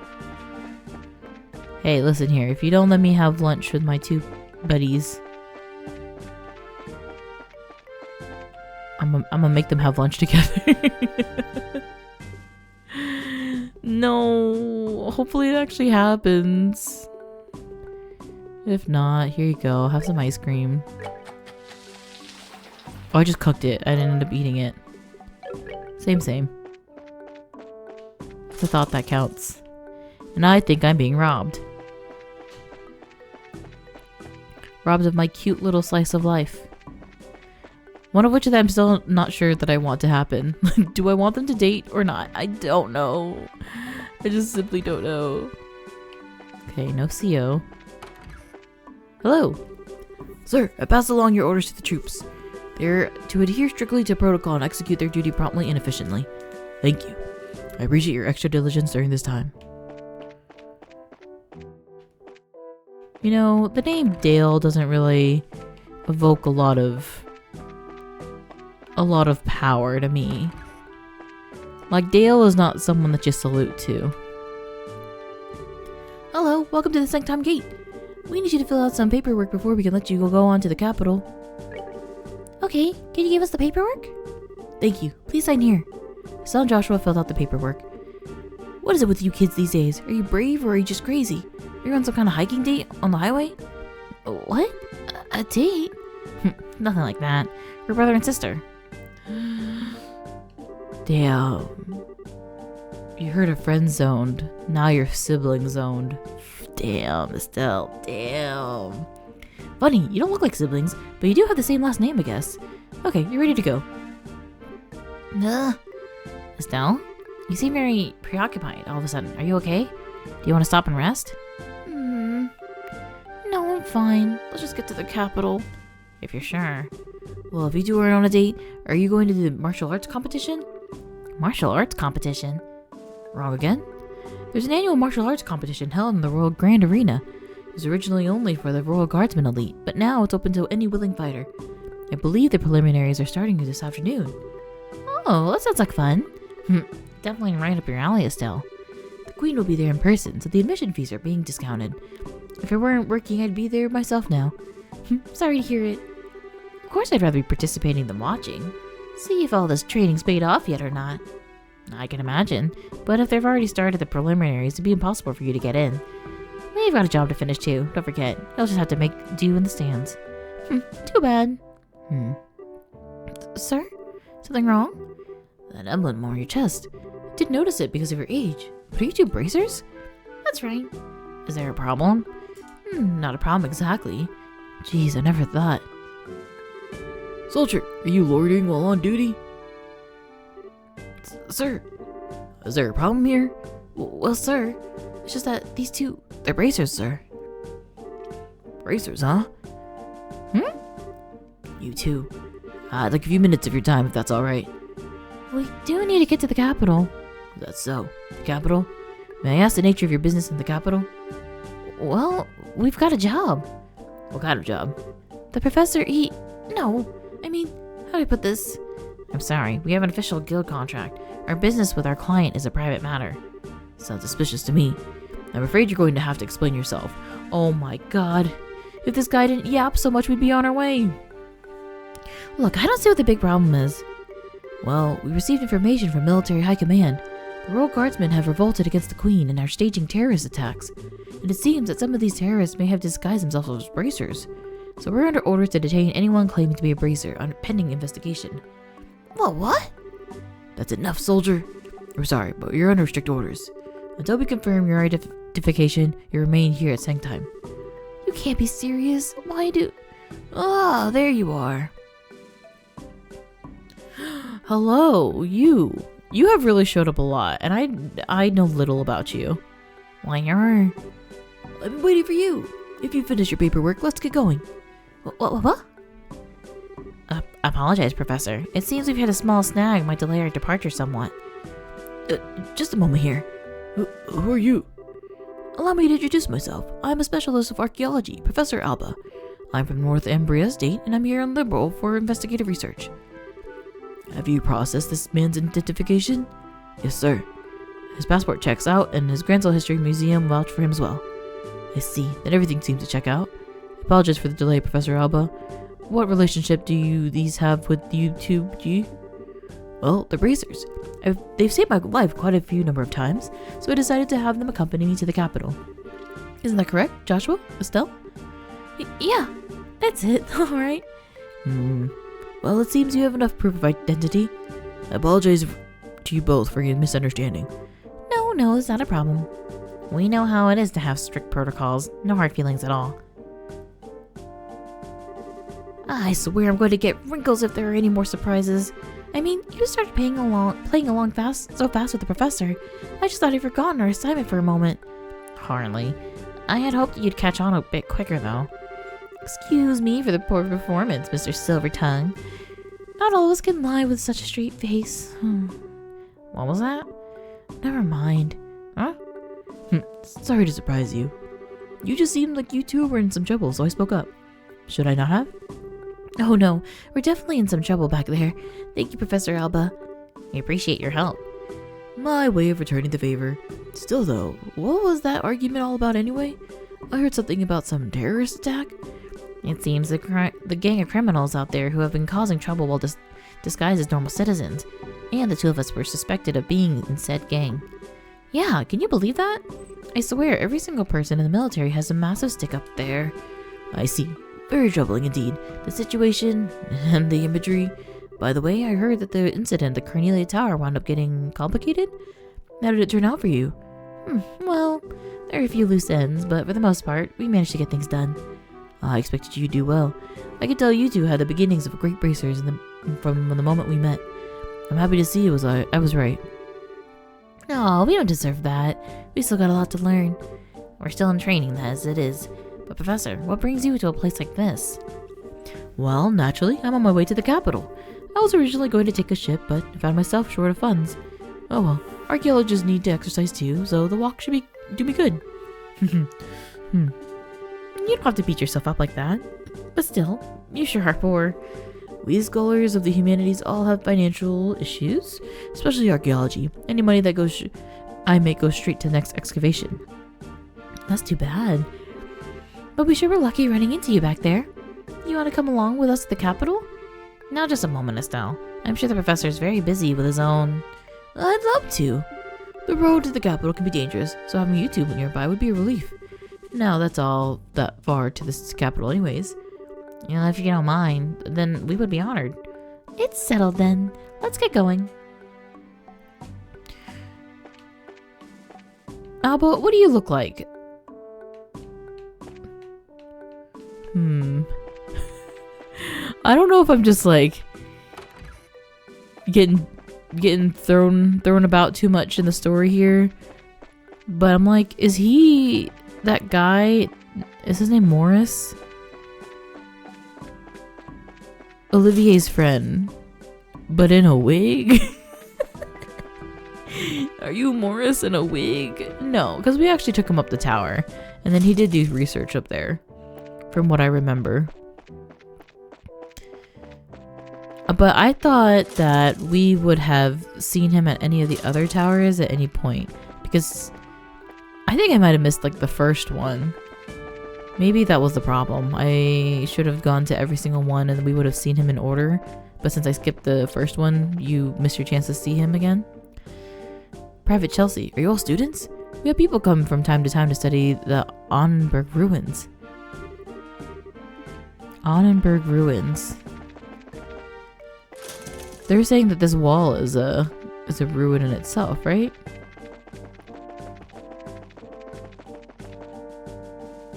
Hey, listen here. If you don't let me have lunch with my two buddies, I'm gonna make them have lunch together. No. Hopefully it actually happens. If not, here you go. Have some ice cream. Oh, I just cooked it. I didn't end up eating it. Same. It's a thought that counts. And I think I'm being robbed. Robbed of my cute little slice of life. One of which of them I'm still not sure that I want to happen. Do I want them to date or not? I don't know. I just simply don't know. Okay, no CO. Hello. Sir, I passed along your orders to the troops. They're to adhere strictly to protocol and execute their duty promptly and efficiently. Thank you. I appreciate your extra diligence during this time. You know, the name Dale doesn't really evoke a lot of power to me. Like, Dale is not someone that you salute to. Hello, welcome to the Sanctum Gate. We need you to fill out some paperwork before we can let you go on to the capital. Okay, can you give us the paperwork? Thank you. Please sign here. Son Joshua filled out the paperwork. What is it with you kids these days? Are you brave or are you just crazy? Are you on some kind of hiking date on the highway? What? A date? Nothing like that. We're brother and sister. Damn. You heard a friend zoned. Now you're sibling zoned. Damn, Estelle. Damn. Funny, you don't look like siblings, but you do have the same last name, I guess. Okay, you're ready to go. Estelle? You seem very preoccupied all of a sudden. Are you okay? Do you want to stop and rest? No, I'm fine. Let's just get to the capital. If you're sure. Well, if you two are on a date, are you going to the martial arts competition? Martial arts competition? Wrong again? There's an annual martial arts competition held in the Royal Grand Arena. It was originally only for the Royal Guardsmen elite, but now it's open to any willing fighter. I believe the preliminaries are starting this afternoon. Oh, that sounds like fun. Definitely right up your alley, Estelle. The Queen will be there in person, so the admission fees are being discounted. If I weren't working, I'd be there myself now. Sorry to hear it. Of course I'd rather be participating than watching. See if all this training's paid off yet or not. I can imagine, but if they've already started the preliminaries, it'd be impossible for you to get in. We've got a job to finish too, don't forget. You'll just have to make do in the stands. Too bad. Sir? Something wrong? That emblem on your chest. I didn't notice it because of your age. But are you two bracers? That's right. Is there a problem? Not a problem exactly. Jeez, I never thought. Soldier, are you loitering while on duty? Sir, is there a problem here? Well, sir, it's just that these two, they're bracers, sir. Bracers, huh? You two. I'd like a few minutes of your time if that's alright. We do need to get to the capital. That's so. The capital? May I ask the nature of your business in the capital? Well, we've got a job. What kind of job? The professor, No, I mean, how do I put this? I'm sorry, we have an official guild contract. Our business with our client is a private matter. Sounds suspicious to me. I'm afraid you're going to have to explain yourself. Oh my god. If this guy didn't yap so much, we'd be on our way. Look, I don't see what the big problem is. Well, we received information from military high command. The Royal Guardsmen have revolted against the Queen and are staging terrorist attacks. And it seems that some of these terrorists may have disguised themselves as bracers. So we're under orders to detain anyone claiming to be a bracer under pending investigation. What? That's enough, soldier. We're sorry, but you're under strict orders. Until we confirm your identification, you remain here at Sanctum. You can't be serious. Why do... Ah, there you are. Hello, you. You have really showed up a lot, and I know little about you. Why, you're... I've been waiting for you. If you finish your paperwork, let's get going. What? Apologize, Professor. It seems we've had a small snag might delay our departure somewhat. Just a moment here. Who are you? Allow me to introduce myself. I'm a specialist of archaeology, Professor Alba. I'm from North Ambria State, and I'm here in Liberal for investigative research. Have you processed this man's identification? Yes, sir. His passport checks out, and his Grancel History Museum vouched for him as well. I see. Then everything seems to check out. Apologies for the delay, Professor Alba. What relationship do these have with YouTube G? Well, they're bracers. They've saved my life quite a few number of times, so I decided to have them accompany me to the capital. Isn't that correct, Joshua? Estelle? Yeah, that's it. Alright. Well, it seems you have enough proof of identity. I apologize to you both for your misunderstanding. No, it's not a problem. We know how it is to have strict protocols. No hard feelings at all. I swear I'm going to get wrinkles if there are any more surprises. I mean, you started playing along so fast with the professor. I just thought I'd forgotten our assignment for a moment. Hardly. I had hoped you'd catch on a bit quicker, though. Excuse me for the poor performance, Mr. Silvertongue. Not all of us can lie with such a straight face. What was that? Never mind. Huh? Sorry to surprise you. You just seemed like you two were in some trouble, so I spoke up. Should I not have? Oh no, we're definitely in some trouble back there. Thank you, Professor Alba. I appreciate your help. My way of returning the favor. Still though, what was that argument all about anyway? I heard something about some terrorist attack. It seems the gang of criminals out there who have been causing trouble while disguised as normal citizens. And the two of us were suspected of being in said gang. Yeah, can you believe that? I swear, every single person in the military has a massive stick up there. I see. Very troubling indeed. The situation and the imagery. By the way, I heard that the incident at the Cornelia Tower wound up getting complicated. How did it turn out for you? Well, there are a few loose ends, but for the most part, we managed to get things done. I expected you to do well. I could tell you two had the beginnings of great bracers from the moment we met. I'm happy to see I was right. No, we don't deserve that. We still got a lot to learn. We're still in training as it is. But Professor, what brings you to a place like this? Well, naturally, I'm on my way to the capital. I was originally going to take a ship, but found myself short of funds. Oh well, archaeologists need to exercise too, so the walk should do me good. You don't have to beat yourself up like that. But still, you sure are poor. We scholars of the humanities all have financial issues, especially archaeology. Any money that I make goes straight to the next excavation. That's too bad. But we sure were lucky running into you back there. You want to come along with us to the capital? Now just a moment, Estelle. I'm sure the professor is very busy with his own... I'd love to. The road to the capital can be dangerous, so having you two nearby would be a relief. Now that's all that far to this capital anyways. You know, if you don't mind, then we would be honored. It's settled then. Let's get going. Alba, what do you look like? I don't know if I'm just like getting thrown about too much in the story here, but I'm like, is he that guy? Is his name Morris? Olivier's friend, but in a wig? Are you Morris in a wig? No, because we actually took him up the tower, and then he did do research up there, from what I remember. But I thought that we would have seen him at any of the other towers at any point, because I think I might have missed like the first one. Maybe that was the problem. I should have gone to every single one and we would have seen him in order. But since I skipped the first one, you missed your chance to see him again. Private Chelsea, are you all students? We have people come from time to time to study the Annenberg ruins. Annenberg ruins. They're saying that this wall is a ruin in itself, right?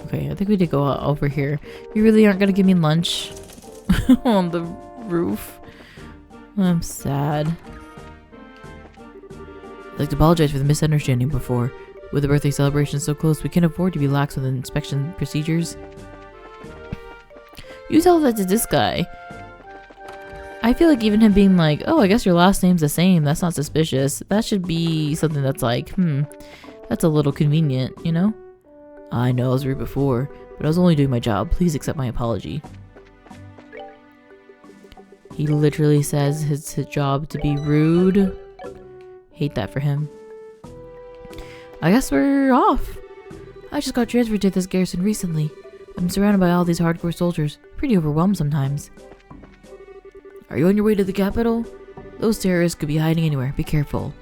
Okay, I think we did go over here. You really aren't gonna give me lunch on the roof? I'm sad. I'd like to apologize for the misunderstanding before. With the birthday celebration so close, we can't afford to be lax with inspection procedures. You tell that to this guy. I feel like even him being like, oh, I guess your last name's the same. That's not suspicious. That should be something that's like, That's a little convenient, you know? I know I was rude before, but I was only doing my job. Please accept my apology. He literally says it's his job to be rude. Hate that for him. I guess we're off. I just got transferred to this garrison recently. I'm surrounded by all these hardcore soldiers. Pretty overwhelmed sometimes. Are you on your way to the capital? Those terrorists could be hiding anywhere. Be careful.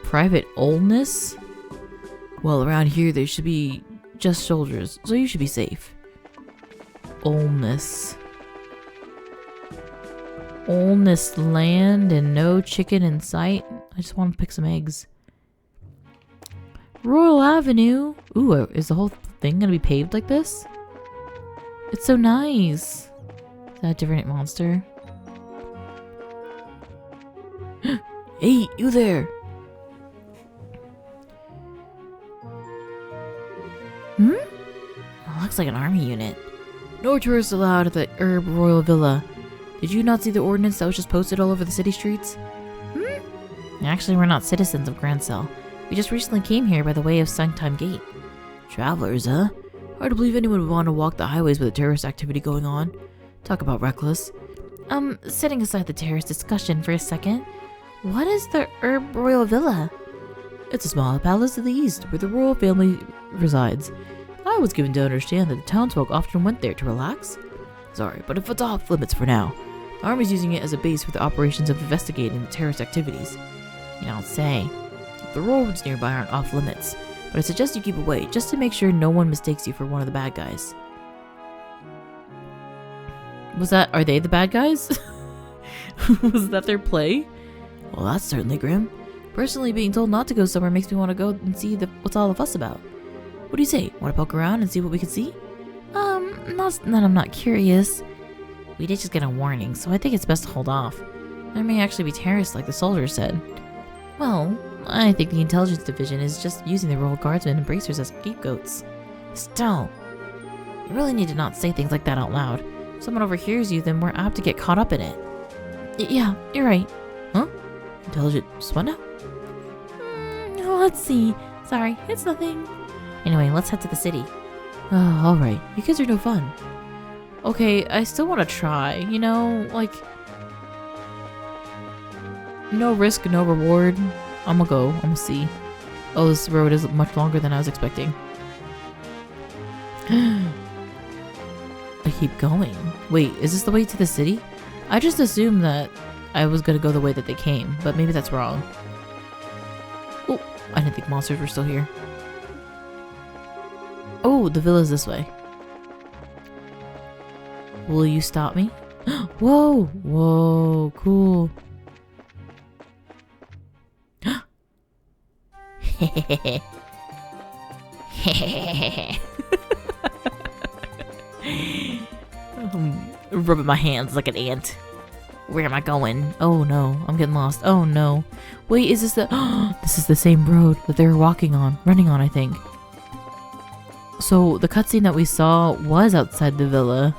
Private Olness? Well, around here there should be just soldiers, so you should be safe. Olness. Olness land and no chicken in sight. I just want to pick some eggs. Royal Avenue. Ooh, is the whole thing gonna be paved like this? It's so nice. Is that a different monster? Hey, you there! Oh, looks like an army unit. No tourists allowed at the Herb Royal Villa. Did you not see the ordinance that was just posted all over the city streets? Actually, we're not citizens of Grancel. We just recently came here by the way of Suntime Gate. Travelers, huh? Hard to believe anyone would want to walk the highways with a terrorist activity going on. Talk about reckless. Setting aside the terrorist discussion for a second, what is the Herb Royal Villa? It's a small palace to the east where the royal family resides. I was given to understand that the townsfolk often went there to relax. Sorry, but if it's off limits for now. The army's using it as a base for the operations of investigating the terrorist activities. You don't say. The roads nearby aren't off limits, but I suggest you keep away just to make sure no one mistakes you for one of the bad guys. Are they the bad guys? Was that their play? Well, that's certainly grim. Personally, being told not to go somewhere makes me want to go and see what's all the fuss about. What do you say? Want to poke around and see what we can see? Not that I'm not curious. We did just get a warning, so I think it's best to hold off. There may actually be terrorists like the soldiers said. Well, I think the intelligence division is just using the royal guardsmen and bracers as scapegoats. Still, you really need to not say things like that out loud. If someone overhears you, then we're apt to get caught up in it. Yeah, you're right. Huh? Intelligence, what now? Let's see. Sorry, it's nothing. Anyway, let's head to the city. Oh, alright. You kids are no fun. Okay, I still want to try, you know, like... No risk, no reward. I'm gonna go. I'm gonna see. Oh, this road is much longer than I was expecting. I keep going. Wait, is this the way to the city? I just assumed that I was gonna go the way that they came, but maybe that's wrong. Oh, I didn't think monsters were still here. Oh, the villa's this way. Will you stop me? Whoa! Whoa, cool. Rubbing my hands like an ant. Where am I going? Oh no, I'm getting lost. Oh no. Wait, is this the... This is the same road that they were running on, I think. So the cutscene that we saw was outside the villa,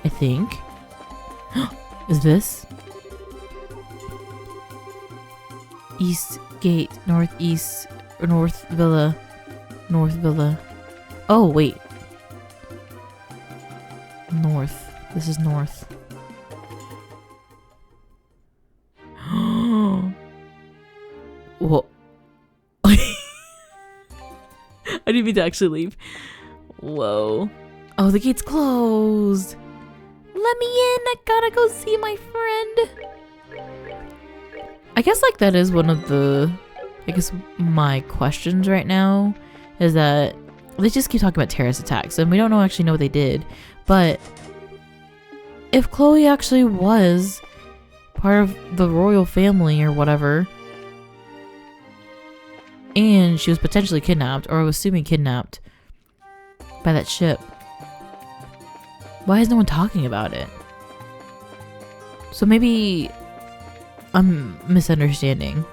I think. Is this? East Gate, Northeast, North Villa, North Villa. Oh, wait. North. This is North. Whoa. I didn't mean to actually leave. Whoa. Oh, the gate's closed. Let me in. I gotta go see my friend. I guess like that is one of the... I guess my questions right now is that they just keep talking about terrorist attacks and we don't actually know what they did. But if Chloe actually was part of the royal family or whatever, and she was potentially kidnapped, or I was assuming kidnapped by that ship, why is no one talking about it? So maybe I'm misunderstanding.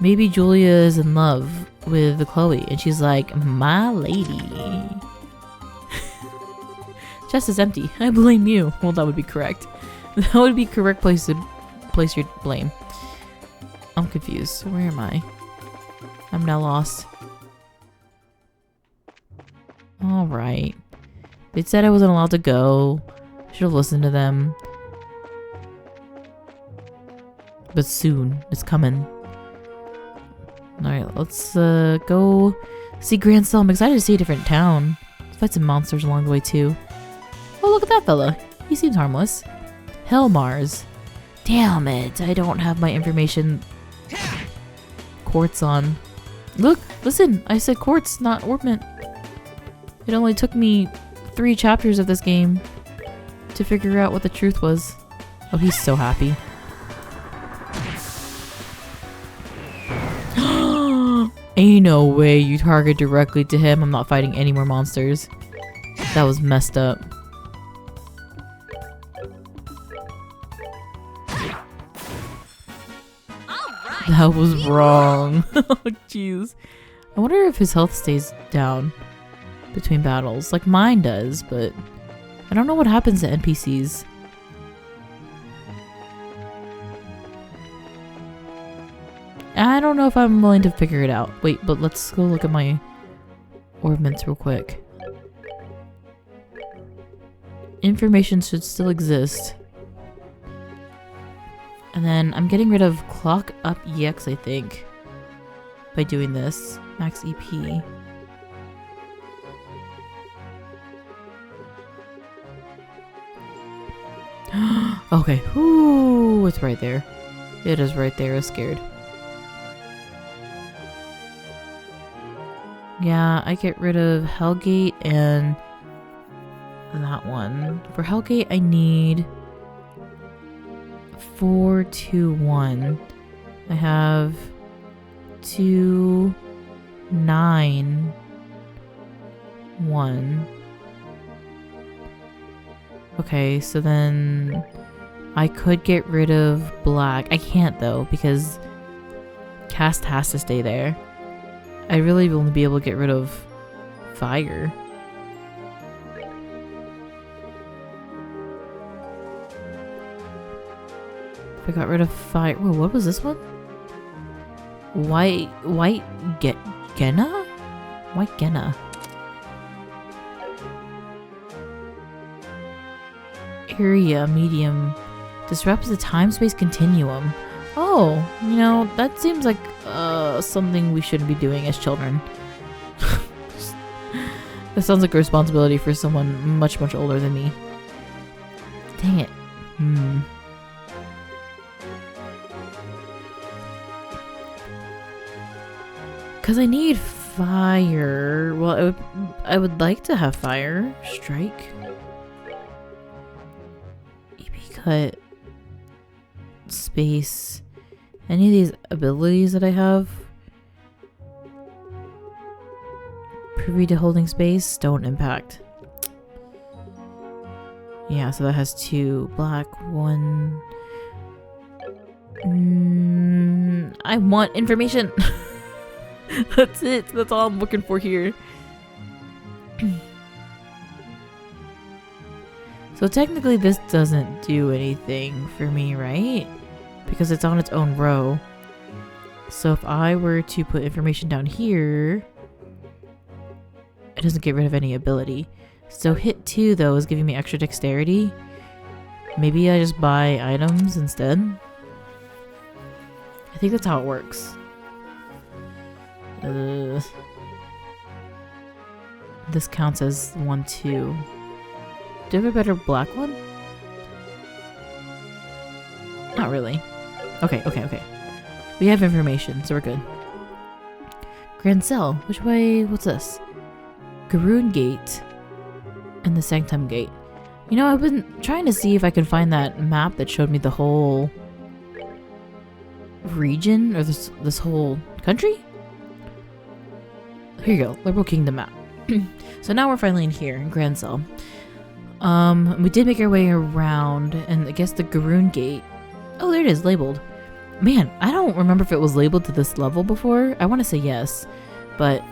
Maybe Julia is in love with Chloe and she's like, my lady. Chest is empty. I blame you. Well, that would be correct. That would be correct place to place your blame. I'm confused. Where am I? I'm now lost. Alright. They said I wasn't allowed to go. Should have listened to them. But soon. It's coming. Alright, let's go see Grancel. I'm excited to see a different town. Let's fight some monsters along the way too. Oh, look at that fella. He seems harmless. Hell Mars. Damn it. I don't have my information quartz on. Look, listen. I said quartz, not ornament. It only took me 3 chapters of this game to figure out what the truth was. Oh, he's so happy. Ain't no way you target directly to him. I'm not fighting any more monsters. That was messed up. That was wrong. Oh, jeez. I wonder if his health stays down between battles. Like mine does, but I don't know what happens to NPCs. I don't know if I'm willing to figure it out. Wait, but let's go look at my ornaments real quick. Information should still exist. And then I'm getting rid of Clock Up EX, I think, by doing this. Max EP. Okay. Ooh, it's right there. It is right there. I was scared. Yeah, I get rid of Hellgate and that one. For Hellgate, I need 4, 2, 1. I have 2, 9, 1. Okay, so then I could get rid of black. I can't though, because cast has to stay there. I really will only be able to get rid of fire. If I got rid of fire. Whoa, what was this one? White Genna? White Genna. Area medium disrupts the time-space continuum. Oh, you know, that seems like something we shouldn't be doing as children. That sounds like a responsibility for someone much, much older than me. Dang it. Because I need fire. Well, I would like to have fire. Strike. EP cut. Space. Any of these abilities that I have. Privy to holding space. Don't impact. Yeah, so that has 2. Black, 1. I want information. That's it. That's all I'm looking for here. So technically this doesn't do anything for me, right? Because it's on its own row. So if I were to put information down here, it doesn't get rid of any ability. So hit 2 though is giving me extra dexterity. Maybe I just buy items instead. I think that's how it works. This counts as 1, 2. Do I have a better black one? Not really. Okay. We have information, so we're good. Grancel, which way? What's this? Garoon Gate and the Sanctum Gate. You know, I've been trying to see if I can find that map that showed me the whole region, or this whole country? Here you go, Liberal Kingdom map. So now we're finally in here, in Grancel. We did make our way around, and I guess the Garoon Gate. Oh, there it is, labeled. Man, I don't remember if it was labeled to this level before. I want to say yes, but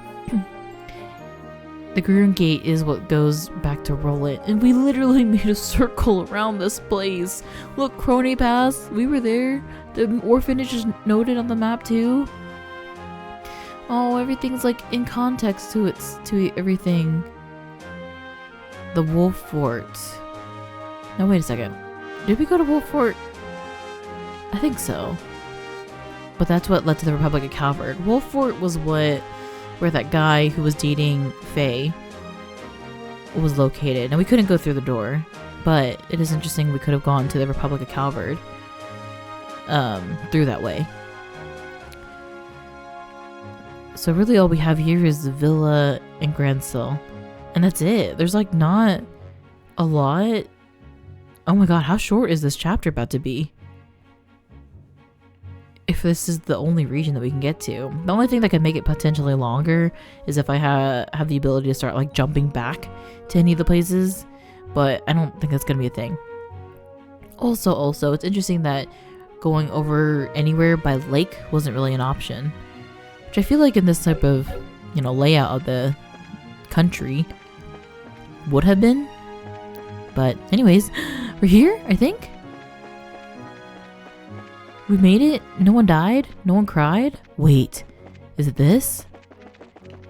the Garoon Gate is what goes back to roll it. And we literally made a circle around this place. Look, Crony Pass, we were there. The orphanage is noted on the map too. Oh, everything's like in context to everything. The Wolf Fort. No, wait a second. Did we go to Wolf Fort? I think so. But that's what led to the Republic of Calvard. Wolf Fort was where that guy who was dating Faye was located. And we couldn't go through the door. But it is interesting we could have gone to the Republic of Calvard through that way. So really all we have here is the villa and Grancel. And that's it. There's like not a lot. Oh my god, how short is this chapter about to be? If this is the only region that we can get to. The only thing that could make it potentially longer is if I have the ability to start like jumping back to any of the places. But I don't think that's going to be a thing. Also, it's interesting that going over anywhere by lake wasn't really an option. Which I feel like in this type of, layout of the country would have been. But anyways, we're here, I think. We made it. No one died. No one cried. Wait, is it this?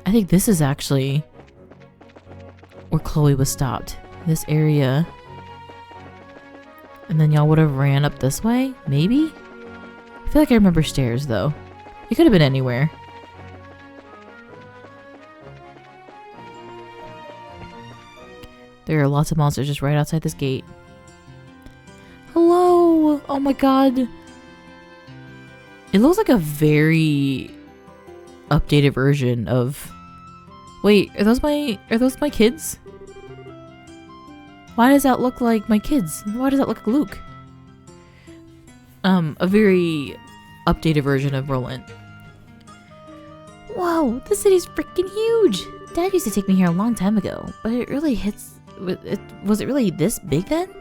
I think this is actually where Chloe was stopped. This area. And then y'all would have ran up this way? Maybe? I feel like I remember stairs though. It could have been anywhere. There are lots of monsters just right outside this gate. Hello! Oh my god. It looks like a very updated version of... Wait, are those my kids? Why does that look like my kids? Why does that look like Luke? A very updated version of Roland. Whoa, this city's freaking huge! Dad used to take me here a long time ago, but was it really this big then?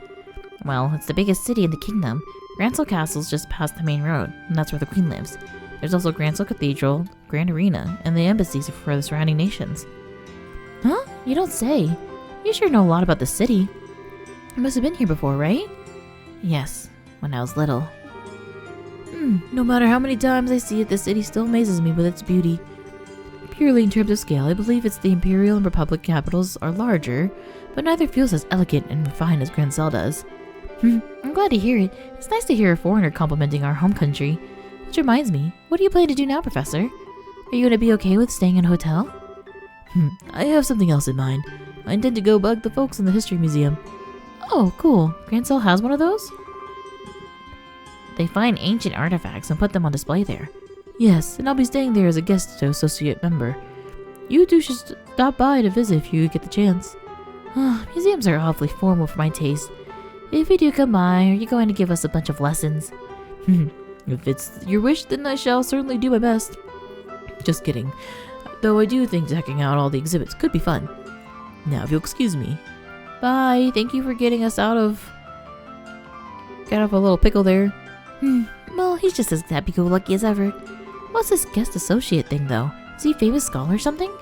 Well, it's the biggest city in the kingdom. Grancel Castle's just past the main road, and that's where the queen lives. There's also Grancel Cathedral, Grand Arena, and the embassies for the surrounding nations. Huh? You don't say. You sure know a lot about the city. You must have been here before, right? Yes, when I was little. No matter how many times I see it, the city still amazes me with its beauty. Purely in terms of scale, I believe it's the Imperial and Republic capitals are larger, but neither feels as elegant and refined as Grancel does. I'm glad to hear it. It's nice to hear a foreigner complimenting our home country. Which reminds me, what do you plan to do now, Professor? Are you going to be okay with staying in a hotel? I have something else in mind. I intend to go bug the folks in the History Museum. Oh, cool. Grancel has one of those? They find ancient artifacts and put them on display there. Yes, and I'll be staying there as a guest associate member. You two should stop by to visit if you get the chance. Museums are awfully formal for my taste. If you do come by, are you going to give us a bunch of lessons? If it's your wish, then I shall certainly do my best. Just kidding. Though I do think checking out all the exhibits could be fun. Now, if you'll excuse me. Bye. Thank you for getting us out of a little pickle there. Well, he's just as happy-go-lucky as ever. What's this guest associate thing, though? Is he a famous scholar or something?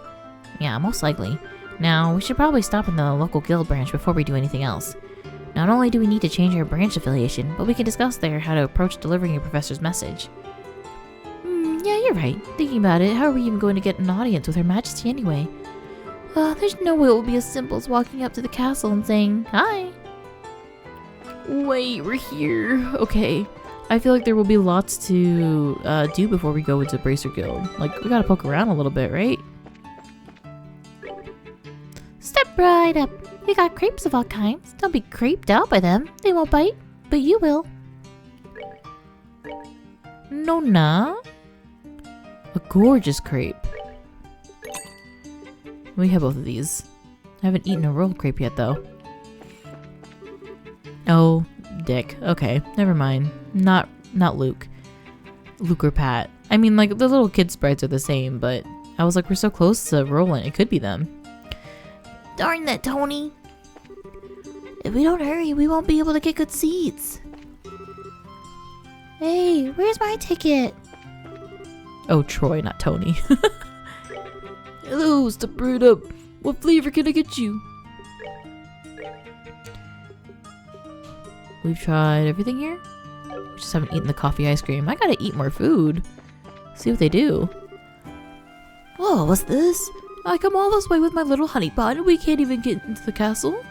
Yeah, most likely. Now, we should probably stop in the local guild branch before we do anything else. Not only do we need to change our branch affiliation, but we can discuss there how to approach delivering your professor's message. Yeah, you're right. Thinking about it, how are we even going to get an audience with Her Majesty anyway? There's no way it will be as simple as walking up to the castle and saying, hi. Wait, we're here. Okay. I feel like there will be lots to do before we go into Bracer Guild. Like, we gotta poke around a little bit, right? Step right up. We got crepes of all kinds. Don't be creeped out by them. They won't bite, but you will. No, nah. A gorgeous crepe. We have both of these. I haven't eaten a rolled crepe yet, though. Oh, dick. Okay, never mind. Not Luke. Luke or Pat. I mean, like, the little kid sprites are the same, but I was like, we're so close to Roland. It could be them. Darn that, Tony. If we don't hurry, we won't be able to get good seats. Hey, where's my ticket? Oh, Troy, not Tony. Hello, step right up. What flavor can I get you? We've tried everything here. We just haven't eaten the coffee ice cream. I gotta eat more food. See what they do. Oh, what's this? I come all this way with my little honeypot and we can't even get into the castle?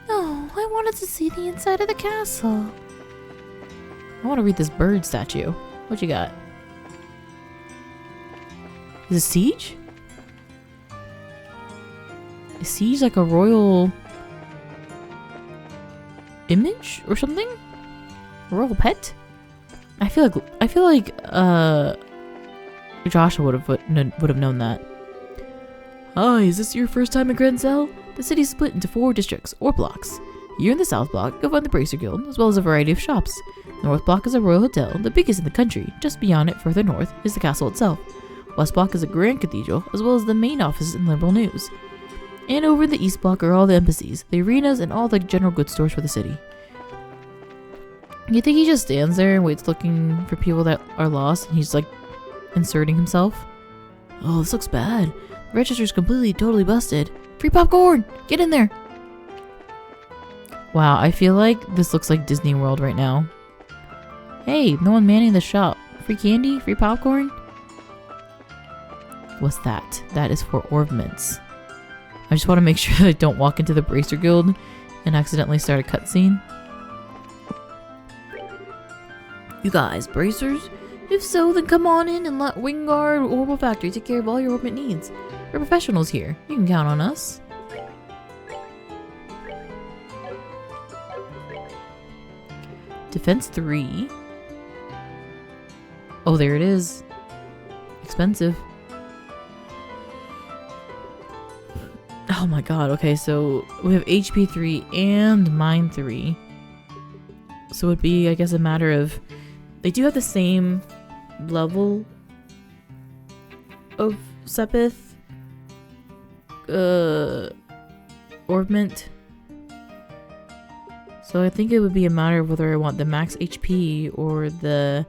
No, I wanted to see the inside of the castle. I want to read this bird statue. What you got? Is it siege? Is siege like a royal image or something? A royal pet? I feel like Joshua would have known that. Hi, is this your first time in Grancel? The city's split into 4 districts, or blocks. You're in the South Block, you'll find the Bracer Guild, as well as a variety of shops. North Block is a royal hotel, the biggest in the country. Just beyond it, further north, is the castle itself. West Block is a grand cathedral, as well as the main office and liberal news. And over in the East Block are all the embassies, the arenas, and all the general goods stores for the city. You think he just stands there and waits looking for people that are lost, and he's like inserting himself? Oh, this looks bad. The register's completely, totally busted. Free popcorn! Get in there! Wow, I feel like this looks like Disney World right now. Hey, no one manning the shop. Free candy? Free popcorn? What's that? That is for ornaments. I just want to make sure that I don't walk into the Bracer Guild and accidentally start a cutscene. You guys, bracers? If so, then come on in and let Wingard Orbital Factory take care of all your ornament needs. We're professionals here. You can count on us. Defense 3. Oh, there it is. Expensive. Oh my god, okay, so we have HP 3 and Mine 3. So it'd be, I guess, a matter of... They do have the same level of Sepith. Ornament. So I think it would be a matter of whether I want the max HP or the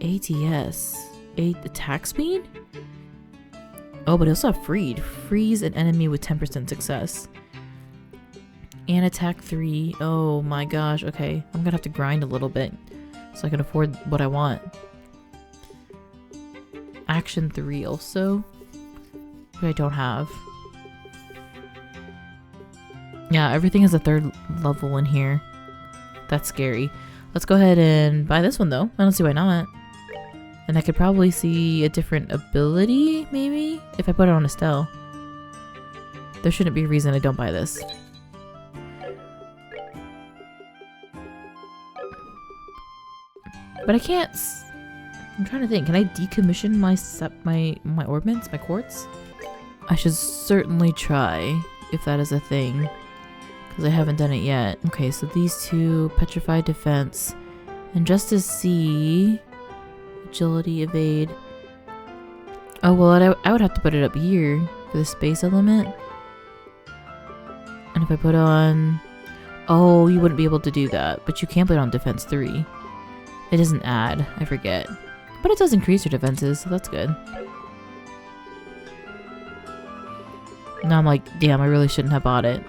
ATS. Attack speed? Oh, but I also have freed. Freeze an enemy with 10% success. And attack 3. Oh my gosh, okay. I'm gonna have to grind a little bit so I can afford what I want. Action 3 also. Which I don't have. Yeah, everything is a 3rd level in here. That's scary. Let's go ahead and buy this one though. I don't see why not. And I could probably see a different ability, maybe? If I put it on Estelle. There shouldn't be a reason I don't buy this. But I can't... I'm trying to think. Can I decommission my ornaments? My quartz? I should certainly try, if that is a thing. Because I haven't done it yet. Okay, so these 2, Petrified Defense, and Justice C, Agility, Evade. Oh, well, I would have to put it up here for the space element. And if I put on... Oh, you wouldn't be able to do that, but you can put on Defense 3. It doesn't add, I forget. But it does increase your defenses, so that's good. Now I'm like, damn, I really shouldn't have bought it.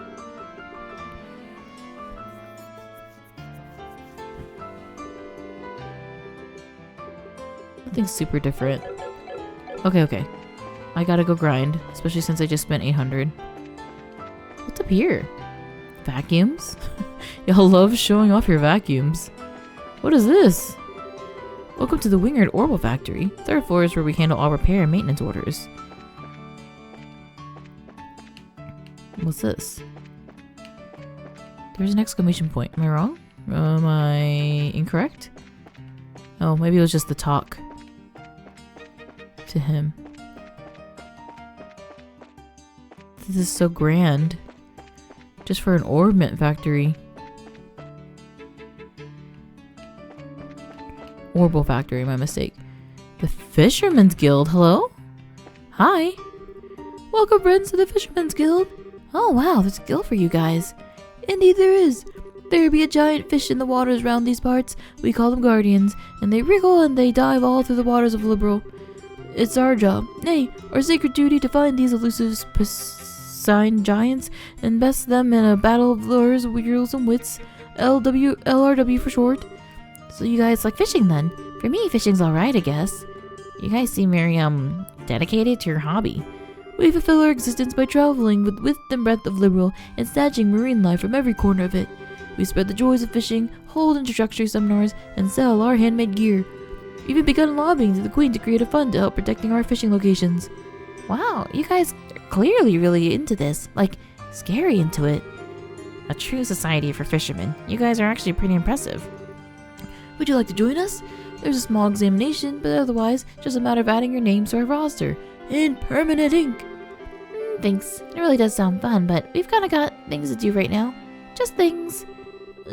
Nothing super different. Okay. I gotta go grind, especially since I just spent 800. What's up here? Vacuums? Y'all love showing off your vacuums. What is this? Welcome to the Wingard Orbital Factory. 3rd floor is where we handle all repair and maintenance orders. What's this? There's an exclamation point. Am I wrong? Am I incorrect? Oh, maybe it was just the talk to him. This is so grand. Just for an ornament factory. Orbital Factory, my mistake. The Fisherman's Guild, hello? Hi. Welcome, friends, to the Fisherman's Guild. Oh, wow, there's a guild for you guys. Indeed there is. There be a giant fish in the waters round these parts. We call them guardians, and they wriggle and they dive all through the waters of Liberal. It's our job, nay, our sacred duty to find these elusive piscine giants and best them in a battle of lures, wheels, and wits. LRW for short. So you guys like fishing then? For me, fishing's alright, I guess. You guys seem very, dedicated to your hobby. We fulfill our existence by traveling with width and breadth of liberal and snatching marine life from every corner of it. We spread the joys of fishing, hold introductory seminars, and sell our handmade gear. We've even begun lobbying to the Queen to create a fund to help protecting our fishing locations. Wow, you guys are clearly really into this. Like, scary into it. A true society for fishermen. You guys are actually pretty impressive. Would you like to join us? There's a small examination, but otherwise, just a matter of adding your name to our roster. In permanent ink. Thanks. It really does sound fun, but we've kind of got things to do right now. Just things.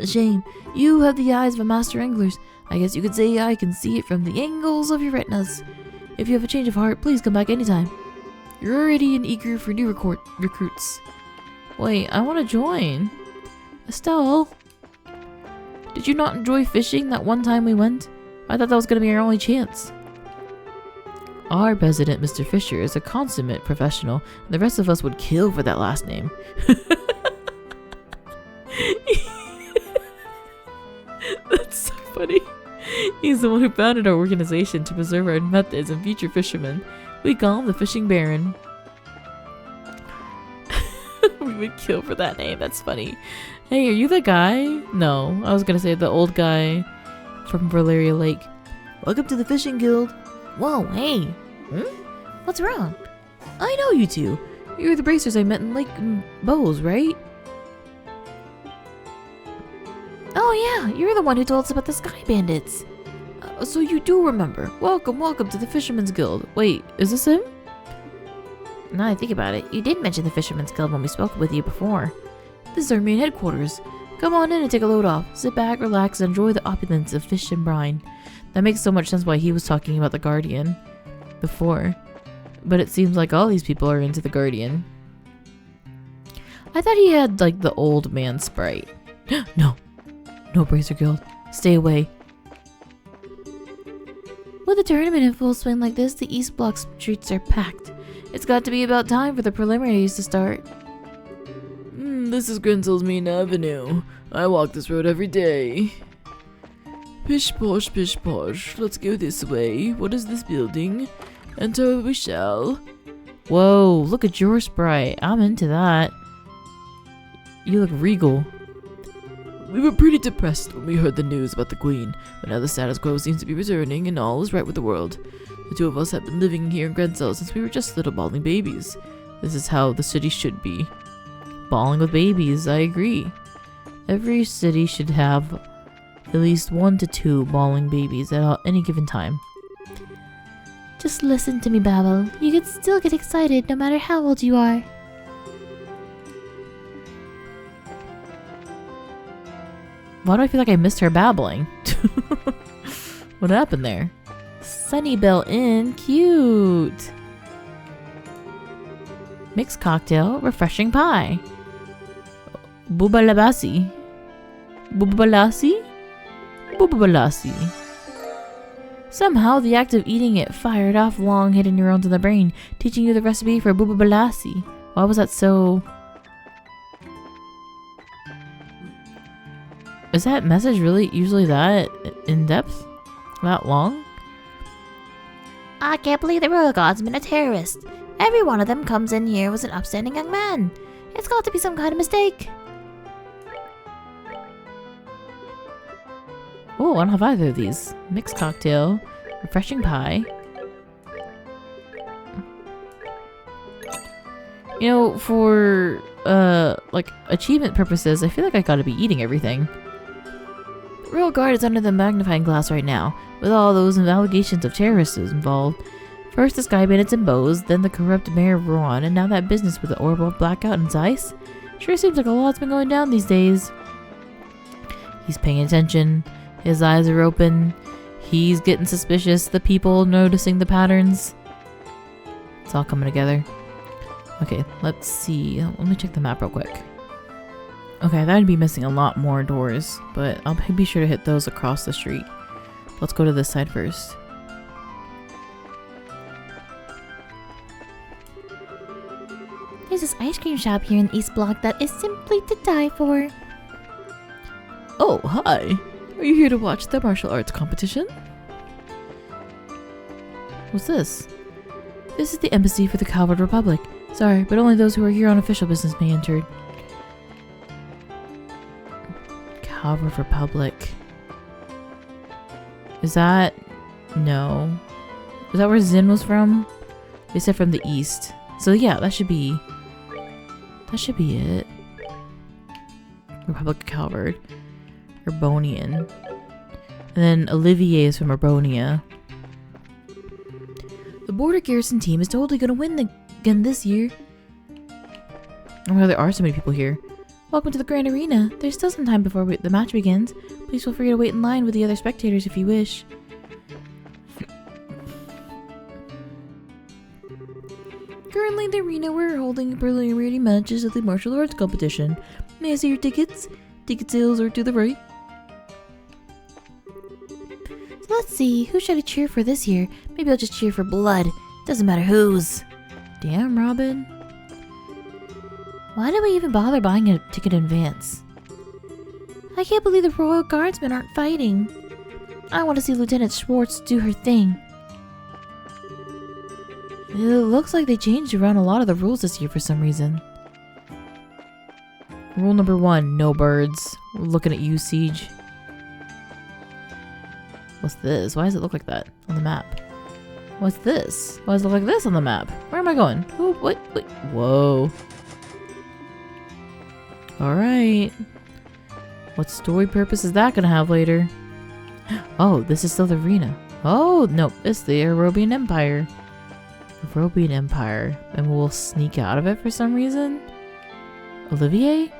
Shame. You have the eyes of a master anglers. I guess you could say I can see it from the angles of your retinas. If you have a change of heart, please come back anytime. You're already eager for new recruits. Wait, I want to join. Estelle, did you not enjoy fishing that one time we went? I thought that was going to be our only chance. Our president, Mr. Fisher, is a consummate professional, and the rest of us would kill for that last name. That's so funny. He's the one who founded our organization to preserve our methods and future fishermen. We call him the Fishing Baron. We would kill for that name. That's funny. Hey, are you the guy? No, I was gonna say the old guy from Valeria Lake. Welcome to the Fishing Guild. Whoa, hey. What's wrong? I know you two. You're the bracers I met in Lake Bowes, right? Oh yeah, you're the one who told us about the Sky Bandits. So you do remember. Welcome to the Fisherman's Guild. Wait, is this him? Now I think about it, you did mention the Fisherman's Guild when we spoke with you before. This is our main headquarters. Come on in and take a load off. Sit back, relax, and enjoy the opulence of fish and brine. That makes so much sense why he was talking about the Guardian before. But it seems like all these people are into the Guardian. I thought he had like the old man sprite. No, Bracer Guild. Stay away. With the tournament in full swing like this, the East Block streets are packed. It's got to be about time for the preliminaries to start. This is Grancel's main avenue. I walk this road every day. Pish posh, let's go this way. What is this building? Enter we shall. Whoa, look at your sprite. I'm into that. You look regal. We were pretty depressed when we heard the news about the Queen, but now the status quo seems to be returning and all is right with the world. The two of us have been living here in Grancel since we were just little bawling babies. This is how the city should be. Bawling with babies, I agree. Every city should have at least 1 to 2 bawling babies at any given time. Just listen to me babble. You can still get excited no matter how old you are. Why do I feel like I missed her babbling? What happened there? Sunnybell Inn, cute. Mixed cocktail, refreshing pie. Bubalabasi. Somehow the act of eating it fired off long hidden neurons in the brain, teaching you the recipe for bubalasi. Why was that so... Is that message really usually that in depth? That long? I can't believe the royal god's been a terrorist. Every one of them comes in here was an upstanding young man. It's got to be some kind of mistake. Oh, I don't have either of these. Mixed cocktail, refreshing pie. You know, for like achievement purposes, I feel like I gotta be eating everything. The Royal Guard is under the magnifying glass right now, with all those allegations of terrorists involved. First the Sky Bandits and Bowes, then the corrupt Mayor of Rouen, and now that business with the orbital blackout and Zeiss. Sure seems like a lot's been going down these days. He's paying attention. His eyes are open. He's getting suspicious. The people noticing the patterns. It's all coming together. Okay, let's see. Let me check the map real quick. Okay, I thought I'd be missing a lot more doors, but I'll be sure to hit those across the street. Let's go to this side first. There's this ice cream shop here in the East Block that is simply to die for. Oh, hi. Are you here to watch the martial arts competition? What's this? This is the embassy for the Calvard Republic. Sorry, but only those who are here on official business may enter. Calvard Republic. Is that... No. Is that where Zin was from? They said from the east. So yeah, that should be... That should be it. Republic of Calvard. Urbonian. And then Olivier is from Urbonia. The border garrison team is totally gonna win again this year. Oh my god, there are so many people here. Welcome to the Grand Arena. There's still some time before the match begins. Please feel free to wait in line with the other spectators if you wish. Currently in the arena, we're holding preliminary matches of the martial arts competition. May I see your tickets? Ticket sales are to the right. So let's see, who should I cheer for this year? Maybe I'll just cheer for blood. Doesn't matter whose. Damn, Robin. Why did we even bother buying a ticket in advance? I can't believe the Royal Guardsmen aren't fighting. I want to see Lieutenant Schwartz do her thing. It looks like they changed around a lot of the rules this year for some reason. Rule number 1, no birds. We're looking at you, Siege. What's this? Why does it look like that on the map? What's this? Why does it look like this on the map? Where am I going? Who? What? Whoa. Alright. What story purpose is that gonna have later? Oh, this is still the arena. Oh, no, it's the Arabian Empire. Arabian Empire. And we'll sneak out of it for some reason? Olivier?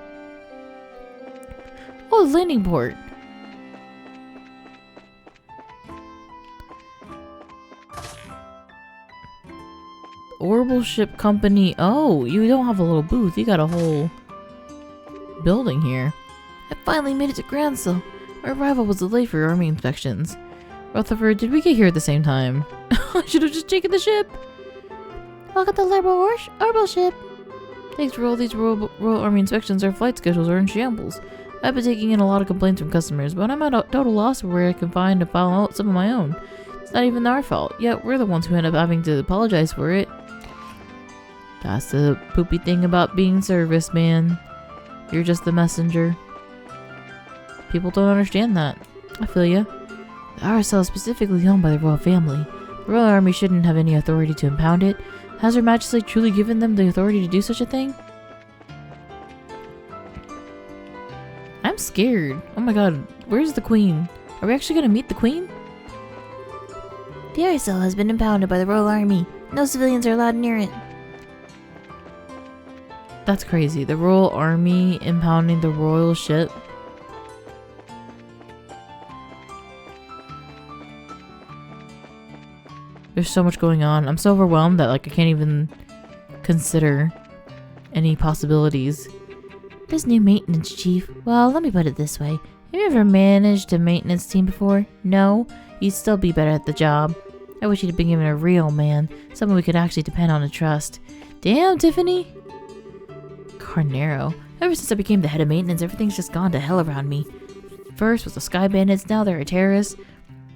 Oh, landing port. Orbital Ship Company. Oh, you don't have a little booth. You got a whole building here. I finally made it to Grancel. Our arrival was delayed for army inspections. Rutherford, did we get here at the same time? I should have just taken the ship. Welcome to the Orbital Ship. Thanks for all these Royal Army inspections. Our flight schedules are in shambles. I've been taking in a lot of complaints from customers, but I'm at a total loss for where I can find to file out some of my own. It's not even our fault, yet we're the ones who end up having to apologize for it. That's the poopy thing about being service, man. You're just the messenger. People don't understand that. I feel ya. The RSL is specifically owned by the royal family. The Royal Army shouldn't have any authority to impound it. Has Her Majesty truly given them the authority to do such a thing? I'm scared. Oh my god, where's the Queen? Are we actually gonna meet the Queen? The RSL has been impounded by the Royal Army. No civilians are allowed near it. That's crazy. The Royal Army impounding the royal ship. There's so much going on. I'm so overwhelmed that like I can't even consider any possibilities. This new maintenance chief, well, let me put it this way. Have you ever managed a maintenance team before? No? You'd still be better at the job. I wish you'd have been given a real man. Someone we could actually depend on and trust. Damn, Tiffany! Carnero. Ever since I became the head of maintenance, everything's just gone to hell around me. First was the Sky Bandits, now there are terrorists.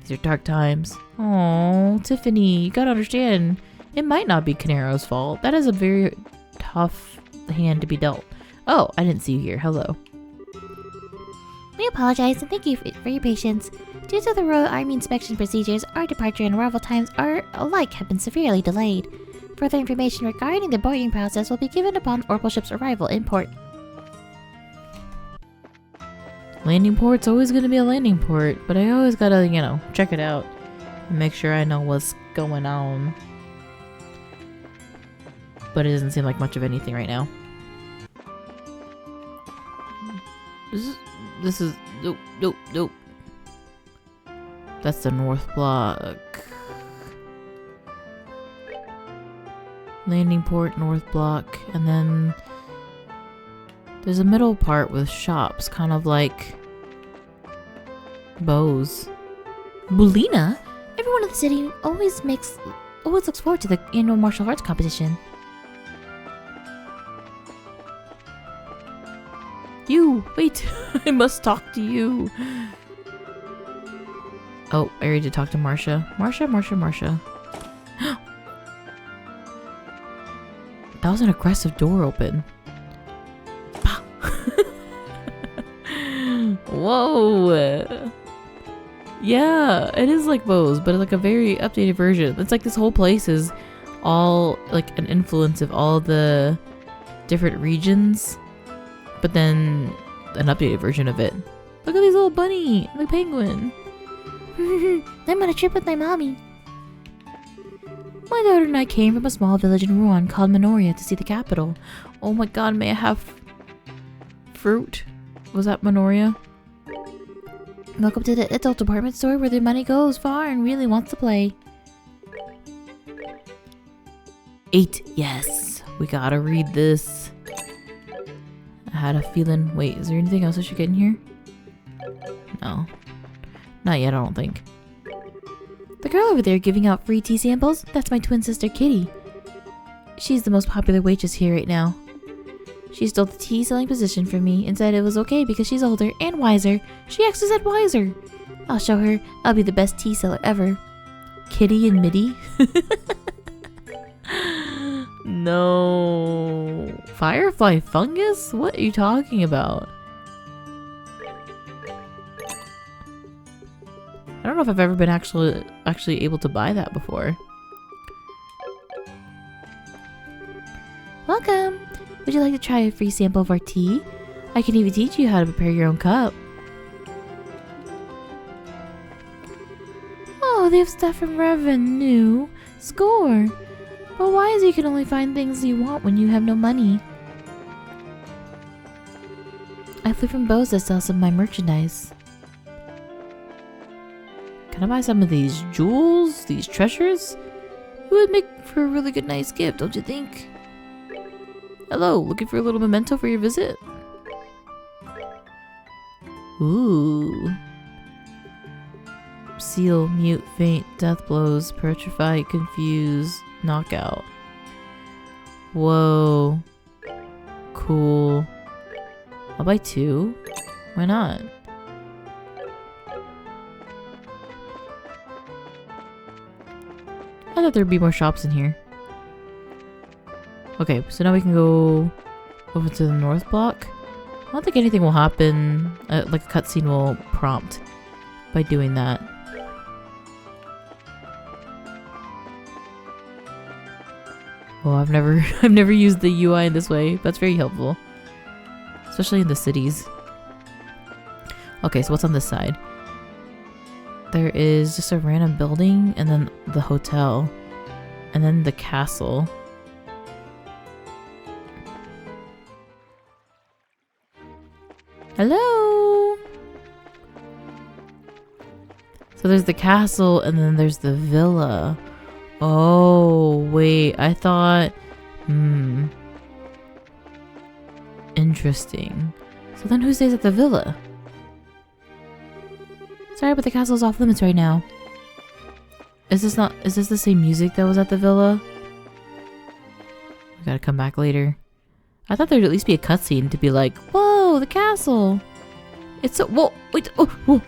These are dark times. Oh, Tiffany, you gotta understand. It might not be Canero's fault. That is a very tough hand to be dealt. Oh, I didn't see you here. Hello. We apologize and thank you for your patience. Due to the Royal Army inspection procedures, our departure and arrival times are alike have been severely delayed. Further information regarding the boarding process will be given upon Orbital Ship's arrival in port. Landing port's always gonna be a landing port, but I always gotta, you know, check it out and make sure I know what's going on. But it doesn't seem like much of anything right now. This is nope. That's the North Block. Landing port, North Block, and then there's a middle part with shops, kind of like Bose. Bulina? Everyone in the city always looks forward to the annual martial arts competition. You! Wait! I must talk to you! Oh, I already did talk to Marcia. Marcia. That was an aggressive door open. Pow. Whoa. Yeah, it is like Bose, but like a very updated version. It's like this whole place is all like an influence of all the different regions, but then an updated version of it. Look at these little bunny, the penguin. I'm on a trip with my mommy. My daughter and I came from a small village in Rouen called Minoria to see the capital. Oh my god, may I have fruit? Was that Minoria? Welcome to the adult department store where the money goes far and really wants to play. 8. Yes. We gotta read this. I had a feeling. Wait, is there anything else I should get in here? No. Not yet, I don't think. The girl over there giving out free tea samples, that's my twin sister Kitty. She's the most popular waitress here right now. She stole the tea selling position from me and said it was okay because she's older and wiser. She actually said wiser. I'll show her. I'll be the best tea seller ever. Kitty and Mitty? No. Firefly fungus? What are you talking about? I don't know if I've ever been actually able to buy that before. Welcome. Would you like to try a free sample of our tea? I can even teach you how to prepare your own cup. Oh, they have stuff from Revenue. Score. But why is it you can only find things you want when you have no money? I flew from Bose to sell some of my merchandise. Can I buy some of these jewels? These treasures? It would make for a really good nice gift, don't you think? Hello, looking for a little memento for your visit? Ooh. Seal, mute, faint, death blows, petrify, confuse, knockout. Whoa. Cool. I'll buy 2. Why not? I thought there'd be more shops in here. Okay, so now we can go over to the north block. I don't think anything will happen, like a cutscene will prompt by doing that. Oh, I've never used the UI in this way. That's very helpful, especially in the cities. Okay, so what's on this side? There is just a random building, and then the hotel, and then the castle. Hello! So there's the castle, and then there's the villa. Oh, wait, I thought... Interesting. So then who stays at the villa? Sorry, but the castle's off limits right now. Is this the same music that was at the villa? We gotta come back later. I thought there'd at least be a cutscene to be like, whoa, the castle! It's so, whoa, wait, oh, whoa!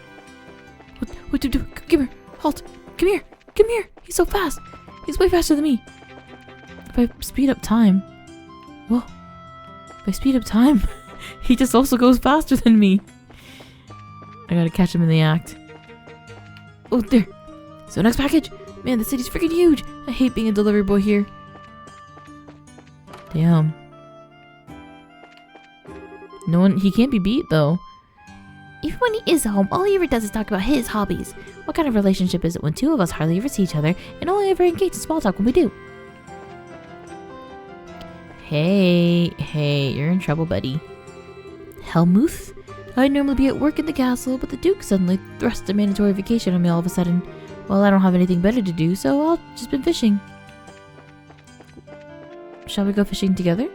What to do? Come here, halt! Come here, come here! He's so fast! He's way faster than me! If I speed up time... Whoa. If I speed up time, he just also goes faster than me. I gotta catch him in the act. Oh, there! So next package! Man, the city's freaking huge! I hate being a delivery boy here. Damn. No one, he can't be beat though. Even when he is home, all he ever does is talk about his hobbies. What kind of relationship is it when two of us hardly ever see each other and only ever engage in small talk when we do? Hey, you're in trouble, buddy. Helmuth? I'd normally be at work in the castle, but the Duke suddenly thrust a mandatory vacation on me all of a sudden. Well, I don't have anything better to do, so I'll just been fishing. Shall we go fishing together?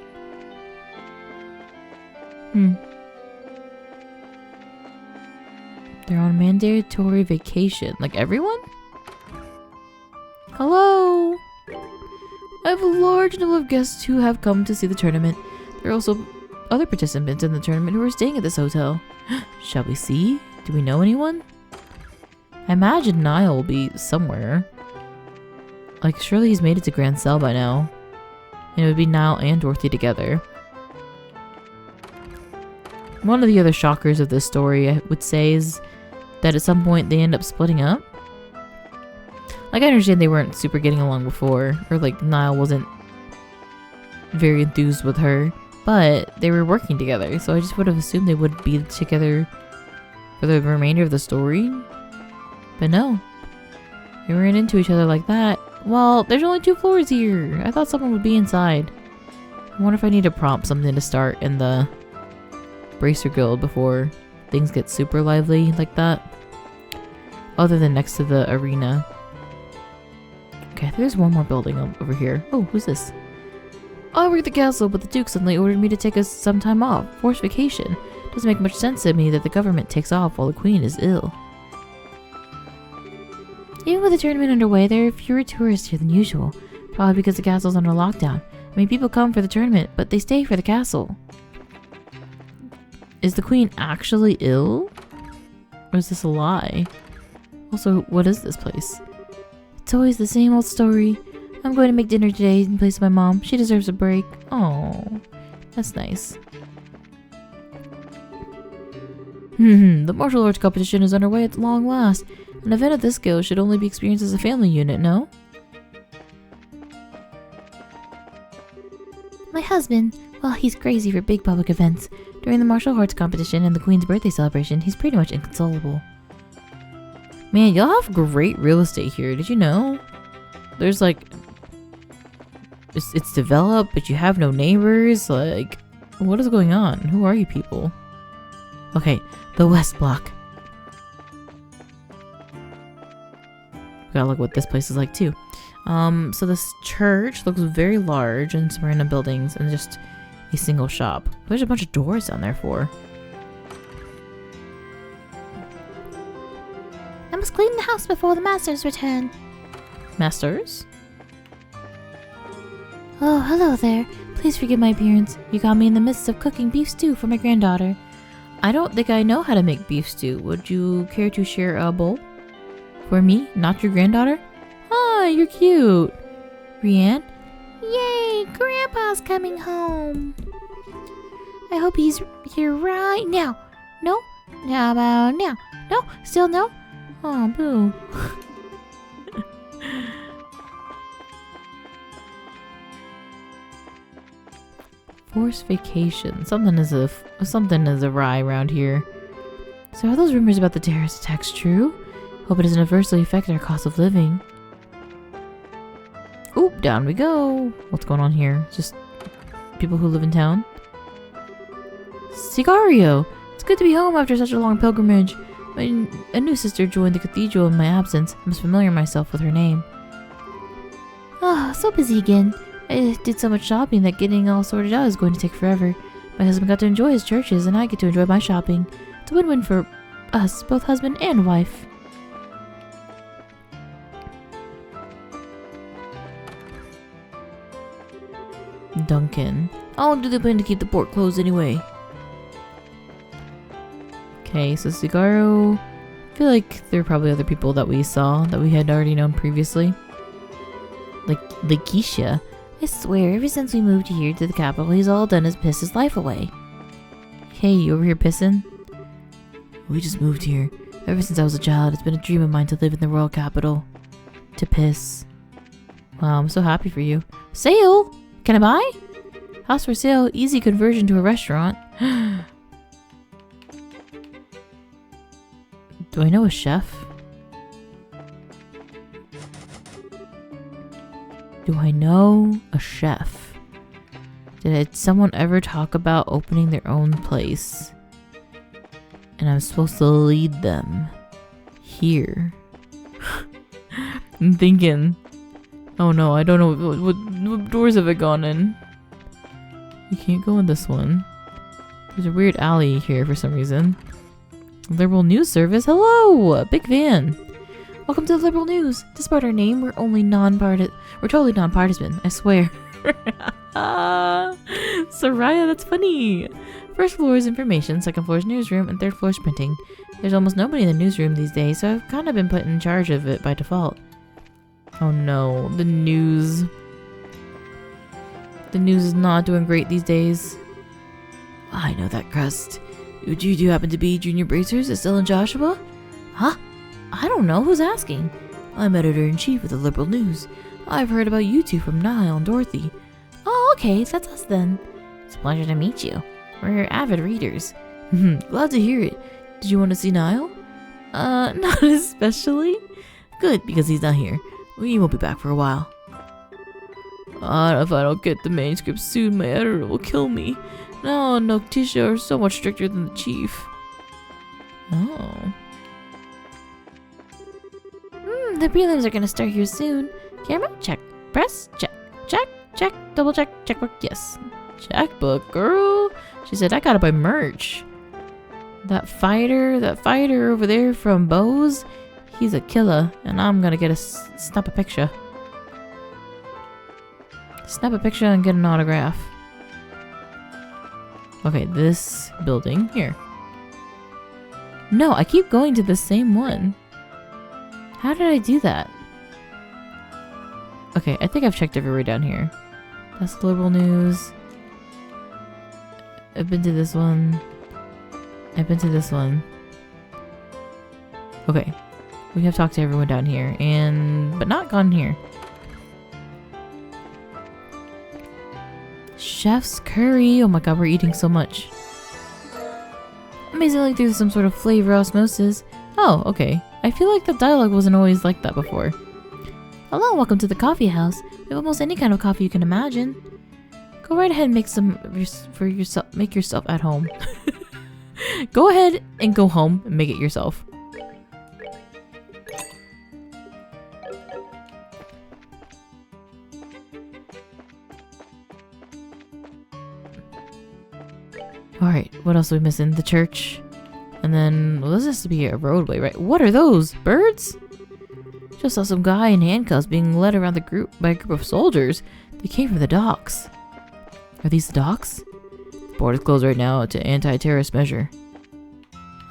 They're on mandatory vacation. Like everyone? Hello! I have a large number of guests who have come to see the tournament. There are also other participants in the tournament who are staying at this hotel. Shall we see? Do we know anyone? I imagine Niall will be somewhere. Like, surely he's made it to Grancel by now. And it would be Niall and Dorothy together. One of the other shockers of this story, I would say, is that at some point they end up splitting up. Like, I understand they weren't super getting along before, or like Niall wasn't very enthused with her, but they were working together, so I just would have assumed they would be together for the remainder of the story. But no, they ran into each other like that. Well, there's only 2 floors here. I thought someone would be inside. I wonder if I need to prompt something to start in the Bracer Guild before things get super lively like that. Other than next to the arena. Okay, there's one more building over here. Oh, who's this? I work at the castle, but the Duke suddenly ordered me to take some time off. Forced vacation. Doesn't make much sense to me that the government takes off while the Queen is ill. Even with the tournament underway, there are fewer tourists here than usual. Probably because the castle's under lockdown. I mean, people come for the tournament, but they stay for the castle. Is the Queen actually ill? Or is this a lie? Also, what is this place? It's always the same old story. I'm going to make dinner today in place of my mom. She deserves a break. Oh, that's nice. The martial arts competition is underway at long last. An event of this scale should only be experienced as a family unit, no? My husband, well, he's crazy for big public events. During the martial arts competition and the Queen's birthday celebration, he's pretty much inconsolable. Man, y'all have great real estate here. Did you know? There's like... It's developed, but you have no neighbors. Like, what is going on? Who are you people? Okay, the West Block. Gotta look what this place is like too. So this church looks very large and some random buildings and just a single shop. There's a bunch of doors down there for. I must clean the house before the masters return. Masters? Oh, hello there. Please forgive my appearance. You got me in the midst of cooking beef stew for my granddaughter. I don't think I know how to make beef stew. Would you care to share a bowl? For me, not your granddaughter? Ah, you're cute. Rianne? Yay, Grandpa's coming home. I hope he's here right now. No? How about now? No? Still no? Oh, boo. Forced vacation. Something is awry around here. So are those rumors about the terrorist attacks true? Hope it doesn't adversely affect our cost of living. Oop, down we go. What's going on here? Just people who live in town? Sicario! It's good to be home after such a long pilgrimage. A new sister joined the cathedral in my absence. I must familiar myself with her name. Oh, so busy again. I did so much shopping that getting all sorted out is going to take forever. My husband got to enjoy his churches and I get to enjoy my shopping. It's a win-win for us, both husband and wife. Duncan. How long do they plan to keep the port closed anyway? Okay, so Cigaro. I feel like there are probably other people that we saw that we had already known previously. Like Keisha. I swear, ever since we moved here to the capital, he's all done is piss his life away. Hey, you over here pissing? We just moved here. Ever since I was a child, it's been a dream of mine to live in the royal capital. To piss. Wow, I'm so happy for you. Sale? Can I buy? House for sale, easy conversion to a restaurant. Do I know a chef? Do I know a chef? Did someone ever talk about opening their own place? And I'm supposed to lead them here. I'm thinking, oh no, I don't know what doors have it gone in. You can't go in this one. There's a weird alley here for some reason. Liberal News Service, hello! Big fan. Welcome to the Liberal News. Despite our name, we're totally non-partisan, I swear. Soraya, that's funny. First floor is information, second floor is newsroom, and third floor is printing. There's almost nobody in the newsroom these days, so I've kind of been put in charge of it by default. Oh no, the news. The news is not doing great these days. I know that crust. Would you do happen to be Junior Bracers, Estelle and Joshua? Huh? I don't know. Who's asking? I'm editor-in-chief of the Liberal News. I've heard about you two from Niall and Dorothy. Oh, okay, that's us then. It's a pleasure to meet you. We're avid readers. Glad to hear it. Did you want to see Niall? Not especially. Good, because he's not here. We won't be back for a while. If I don't get the manuscript soon, my editor will kill me. No, Nocticia are so much stricter than the chief. Oh. The prelims are gonna start here soon. Camera, check. Press, check. Check, check, double check, checkbook, yes. Checkbook, girl. She said I gotta buy merch. That fighter over there from Bose, he's a killer, and I'm gonna get snap a picture. Snap a picture and get an autograph. Okay, this building here. No, I keep going to the same one. How did I do that? Okay, I think I've checked everywhere down here. That's Liberal News. I've been to this one. I've been to this one. Okay. We have talked to everyone down here, but not gone here. Chef's curry. Oh my god, we're eating so much. Amazingly through some sort of flavor osmosis. Oh, okay. I feel like the dialogue wasn't always like that before. Hello, welcome to the coffee house. We have almost any kind of coffee you can imagine. Go right ahead and make some for yourself. Make yourself at home. Go ahead and go home and make it yourself. Alright, what else are we missing? The church. And then, well, this has to be a roadway, right? What are those? Birds? Just saw some guy in handcuffs being led around by a group of soldiers. They came from the docks. Are these the docks? The board is closed right now to anti-terrorist measure.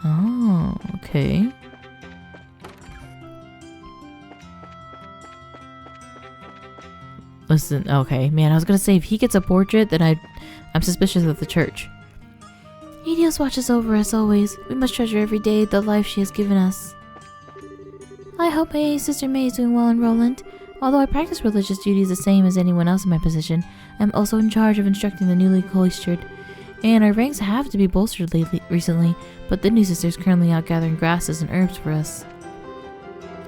Oh, okay. Listen, okay, man, I was gonna say if he gets a portrait, then I'm suspicious of the church. Adios watches over us always. We must treasure every day the life she has given us. I hope my sister May is doing well in Roland. Although I practice religious duties the same as anyone else in my position, I'm also in charge of instructing the newly cloistered. And our ranks have to be bolstered recently, but the new sister is currently out gathering grasses and herbs for us.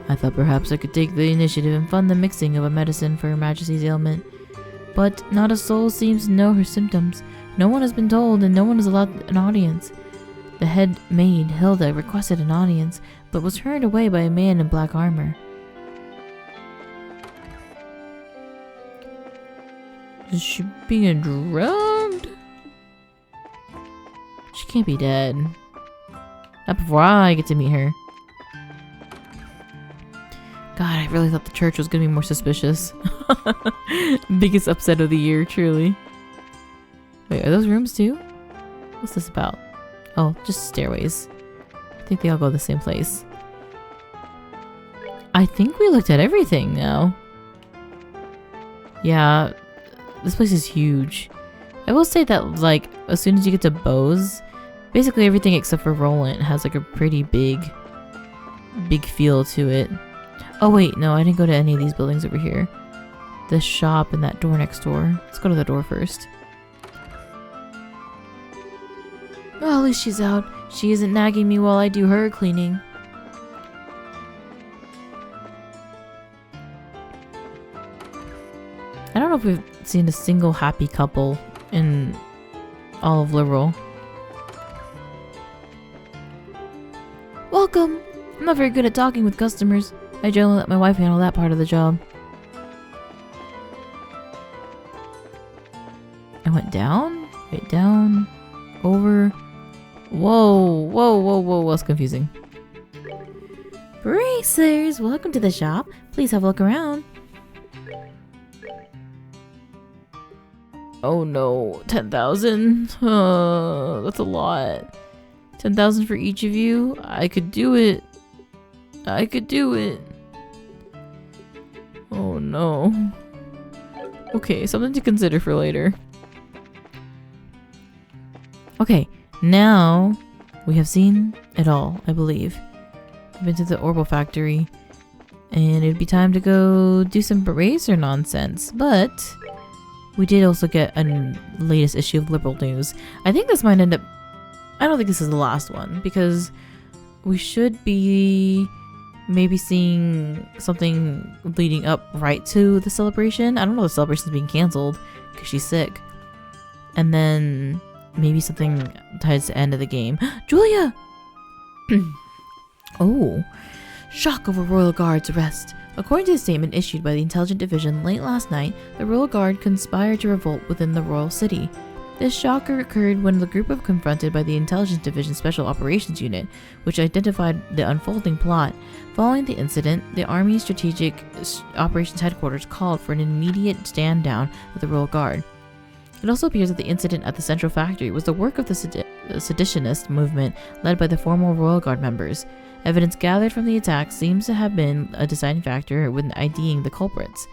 I thought perhaps I could take the initiative and fund the mixing of a medicine for Her Majesty's ailment. But not a soul seems to know her symptoms. No one has been told, and no one is allowed an audience. The head maid, Hilda, requested an audience, but was turned away by a man in black armor. Is she being drugged? She can't be dead. Not before I get to meet her. God, I really thought the church was gonna be more suspicious. Biggest upset of the year, truly. Wait, are those rooms too? What's this about? Oh, just stairways. I think they all go to the same place. I think we looked at everything now. Yeah, this place is huge. I will say that, like, as soon as you get to Bose, basically everything except for Roland has like a pretty big feel to it. Oh wait, no, I didn't go to any of these buildings over here. The shop and that door next door. Let's go to the door first. Well, at least she's out. She isn't nagging me while I do her cleaning. I don't know if we've seen a single happy couple in all of Liberal. Welcome! I'm not very good at talking with customers. I generally let my wife handle that part of the job. I went down? Wait, down? Over? Whoa, whoa, whoa, whoa, that's confusing. Bracers, welcome to the shop. Please have a look around. Oh no, 10,000? That's a lot. 10,000 for each of you? I could do it. I could do it. Oh no. Okay, something to consider for later. Okay, now we have seen it all, I believe. We've been to the Orbital Factory, and it'd be time to go do some Razor nonsense, but we did also get a latest issue of Liberal News. I think this might end up... I don't think this is the last one, because we should be maybe seeing something leading up right to the celebration. I don't know if the celebration's being cancelled, because she's sick. And then maybe something tied to the end of the game. Julia! Oh. Shock over Royal Guard's arrest. According to the statement issued by the Intelligence Division late last night, the Royal Guard conspired to revolt within the Royal City. This shock occurred when the group was confronted by the Intelligence Division Special Operations Unit, which identified the unfolding plot. Following the incident, the Army Strategic Operations Headquarters called for an immediate stand down of the Royal Guard. It also appears that the incident at the Central Factory was the work of the seditionist movement led by the former Royal Guard members. Evidence gathered from the attack seems to have been a deciding factor when IDing the culprits.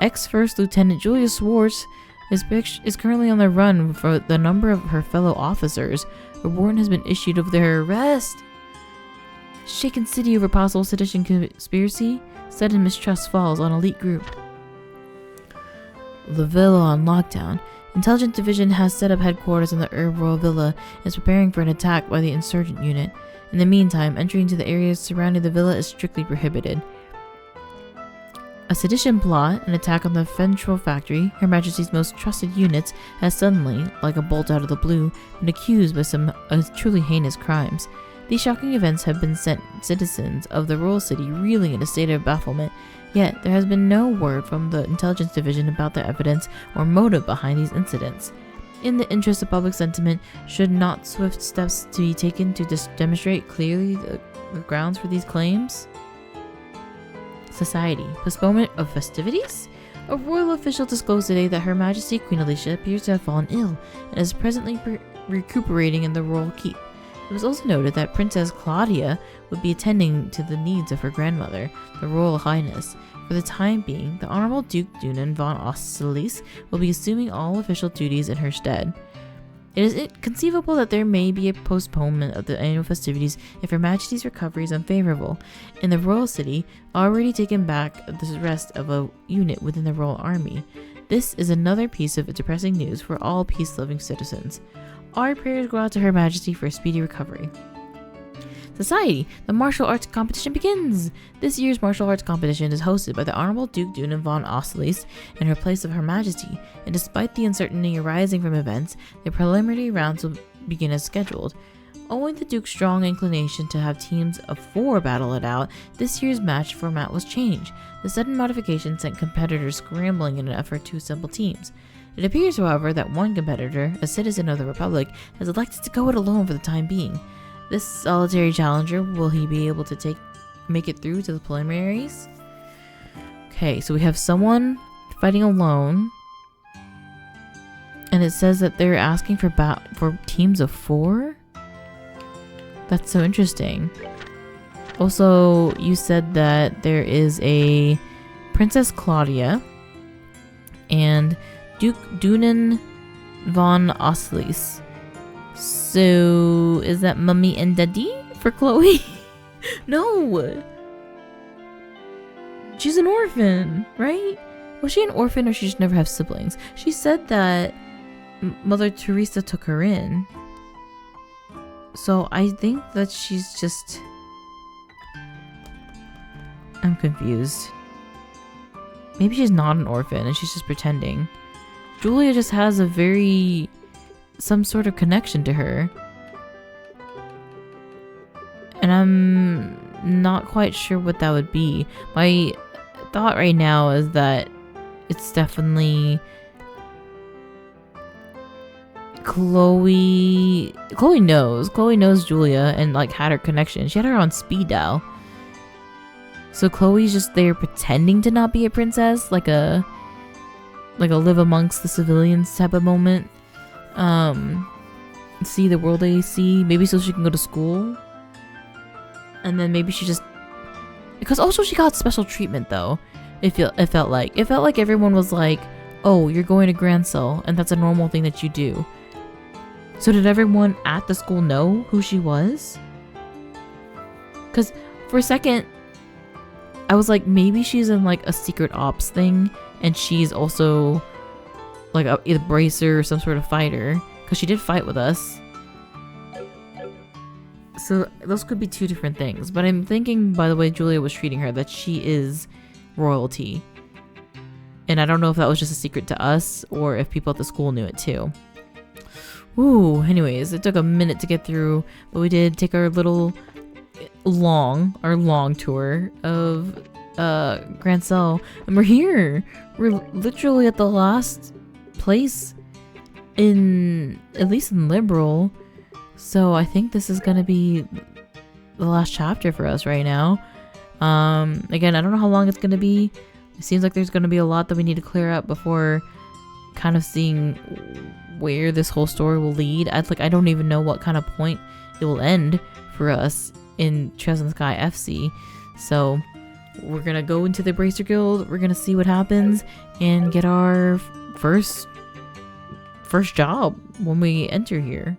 Ex-First Lieutenant Julia Schwartz is currently on the run for the number of her fellow officers. A warrant has been issued of their arrest. Shaken city over possible sedition conspiracy. Sudden mistrust falls on elite group. The Villa on lockdown. Intelligence Division has set up headquarters in the Herb Royal Villa and is preparing for an attack by the insurgent unit. In the meantime, entry into the areas surrounding the villa is strictly prohibited. A sedition plot, an attack on the Central Factory, Her Majesty's most trusted units, has suddenly, like a bolt out of the blue, been accused by some truly heinous crimes. These shocking events have been sent citizens of the Royal City reeling in a state of bafflement, yet there has been no word from the Intelligence Division about the evidence or motive behind these incidents. In the interest of public sentiment, should not swift steps to be taken to demonstrate clearly the grounds for these claims? Society. Postponement of festivities? A royal official disclosed today that Her Majesty Queen Alicia appears to have fallen ill and is presently recuperating in the royal keep. It was also noted that Princess Claudia would be attending to the needs of her grandmother, the Royal Highness. For the time being, the Honorable Duke Dunan von Austerlitz will be assuming all official duties in her stead. It is conceivable that there may be a postponement of the annual festivities if Her Majesty's recovery is unfavorable. In the Royal City, already taken back the rest of a unit within the Royal Army. This is another piece of depressing news for all peace-loving citizens. Our prayers go out to Her Majesty for a speedy recovery. Society. The martial arts competition begins! This year's martial arts competition is hosted by the Honorable Duke Dunan von Austerlitz in her place of Her Majesty, and despite the uncertainty arising from events, the preliminary rounds will begin as scheduled. Owing to the Duke's strong inclination to have teams of 4 battle it out, this year's match format was changed. The sudden modification sent competitors scrambling in an effort to assemble teams. It appears, however, that one competitor, a citizen of the Republic, has elected to go it alone for the time being. This solitary challenger, will he be able to make it through to the preliminaries? Okay, so we have someone fighting alone, and it says that they're asking for teams of 4? That's so interesting. Also, you said that there is a Princess Claudia and Duke Dunan von Austerlitz. So, is that Mummy and Daddy for Chloe? No! She's an orphan, right? Was she an orphan or she just never have siblings? She said that Mother Teresa took her in. So, I think that she's just... I'm confused. Maybe she's not an orphan and she's just pretending. Julia just has some sort of connection to her. And I'm not quite sure what that would be. My thought right now is that it's definitely Chloe knows Julia and like had her connection. She had her on speed dial. So Chloe's just there pretending to not be a princess, like a live amongst the civilians type of moment. See the world they see, maybe so she can go to school. And then maybe she just, because also she got special treatment though. It felt like everyone was like, oh, you're going to Grancel, and that's a normal thing that you do. So did everyone at the school know who she was? Because for a second, I was like, maybe she's in like a secret ops thing, and she's also like either bracer or some sort of fighter, because she did fight with us. So those could be two different things. But I'm thinking, by the way Julia was treating her, that she is royalty. And I don't know if that was just a secret to us or if people at the school knew it too. Ooh, anyways, it took a minute to get through, but we did take our long tour of Grancel, and we're here. We're literally at the last place at least in Liberal. So I think this is gonna be the last chapter for us right now. Again, I don't know how long it's gonna be. It seems like there's gonna be a lot that we need to clear up before kind of seeing where this whole story will lead. I don't even know what kind of point it will end for us in Trails in the Sky FC. So we're gonna go into the Bracer Guild, we're gonna see what happens, and get our first job when we enter here.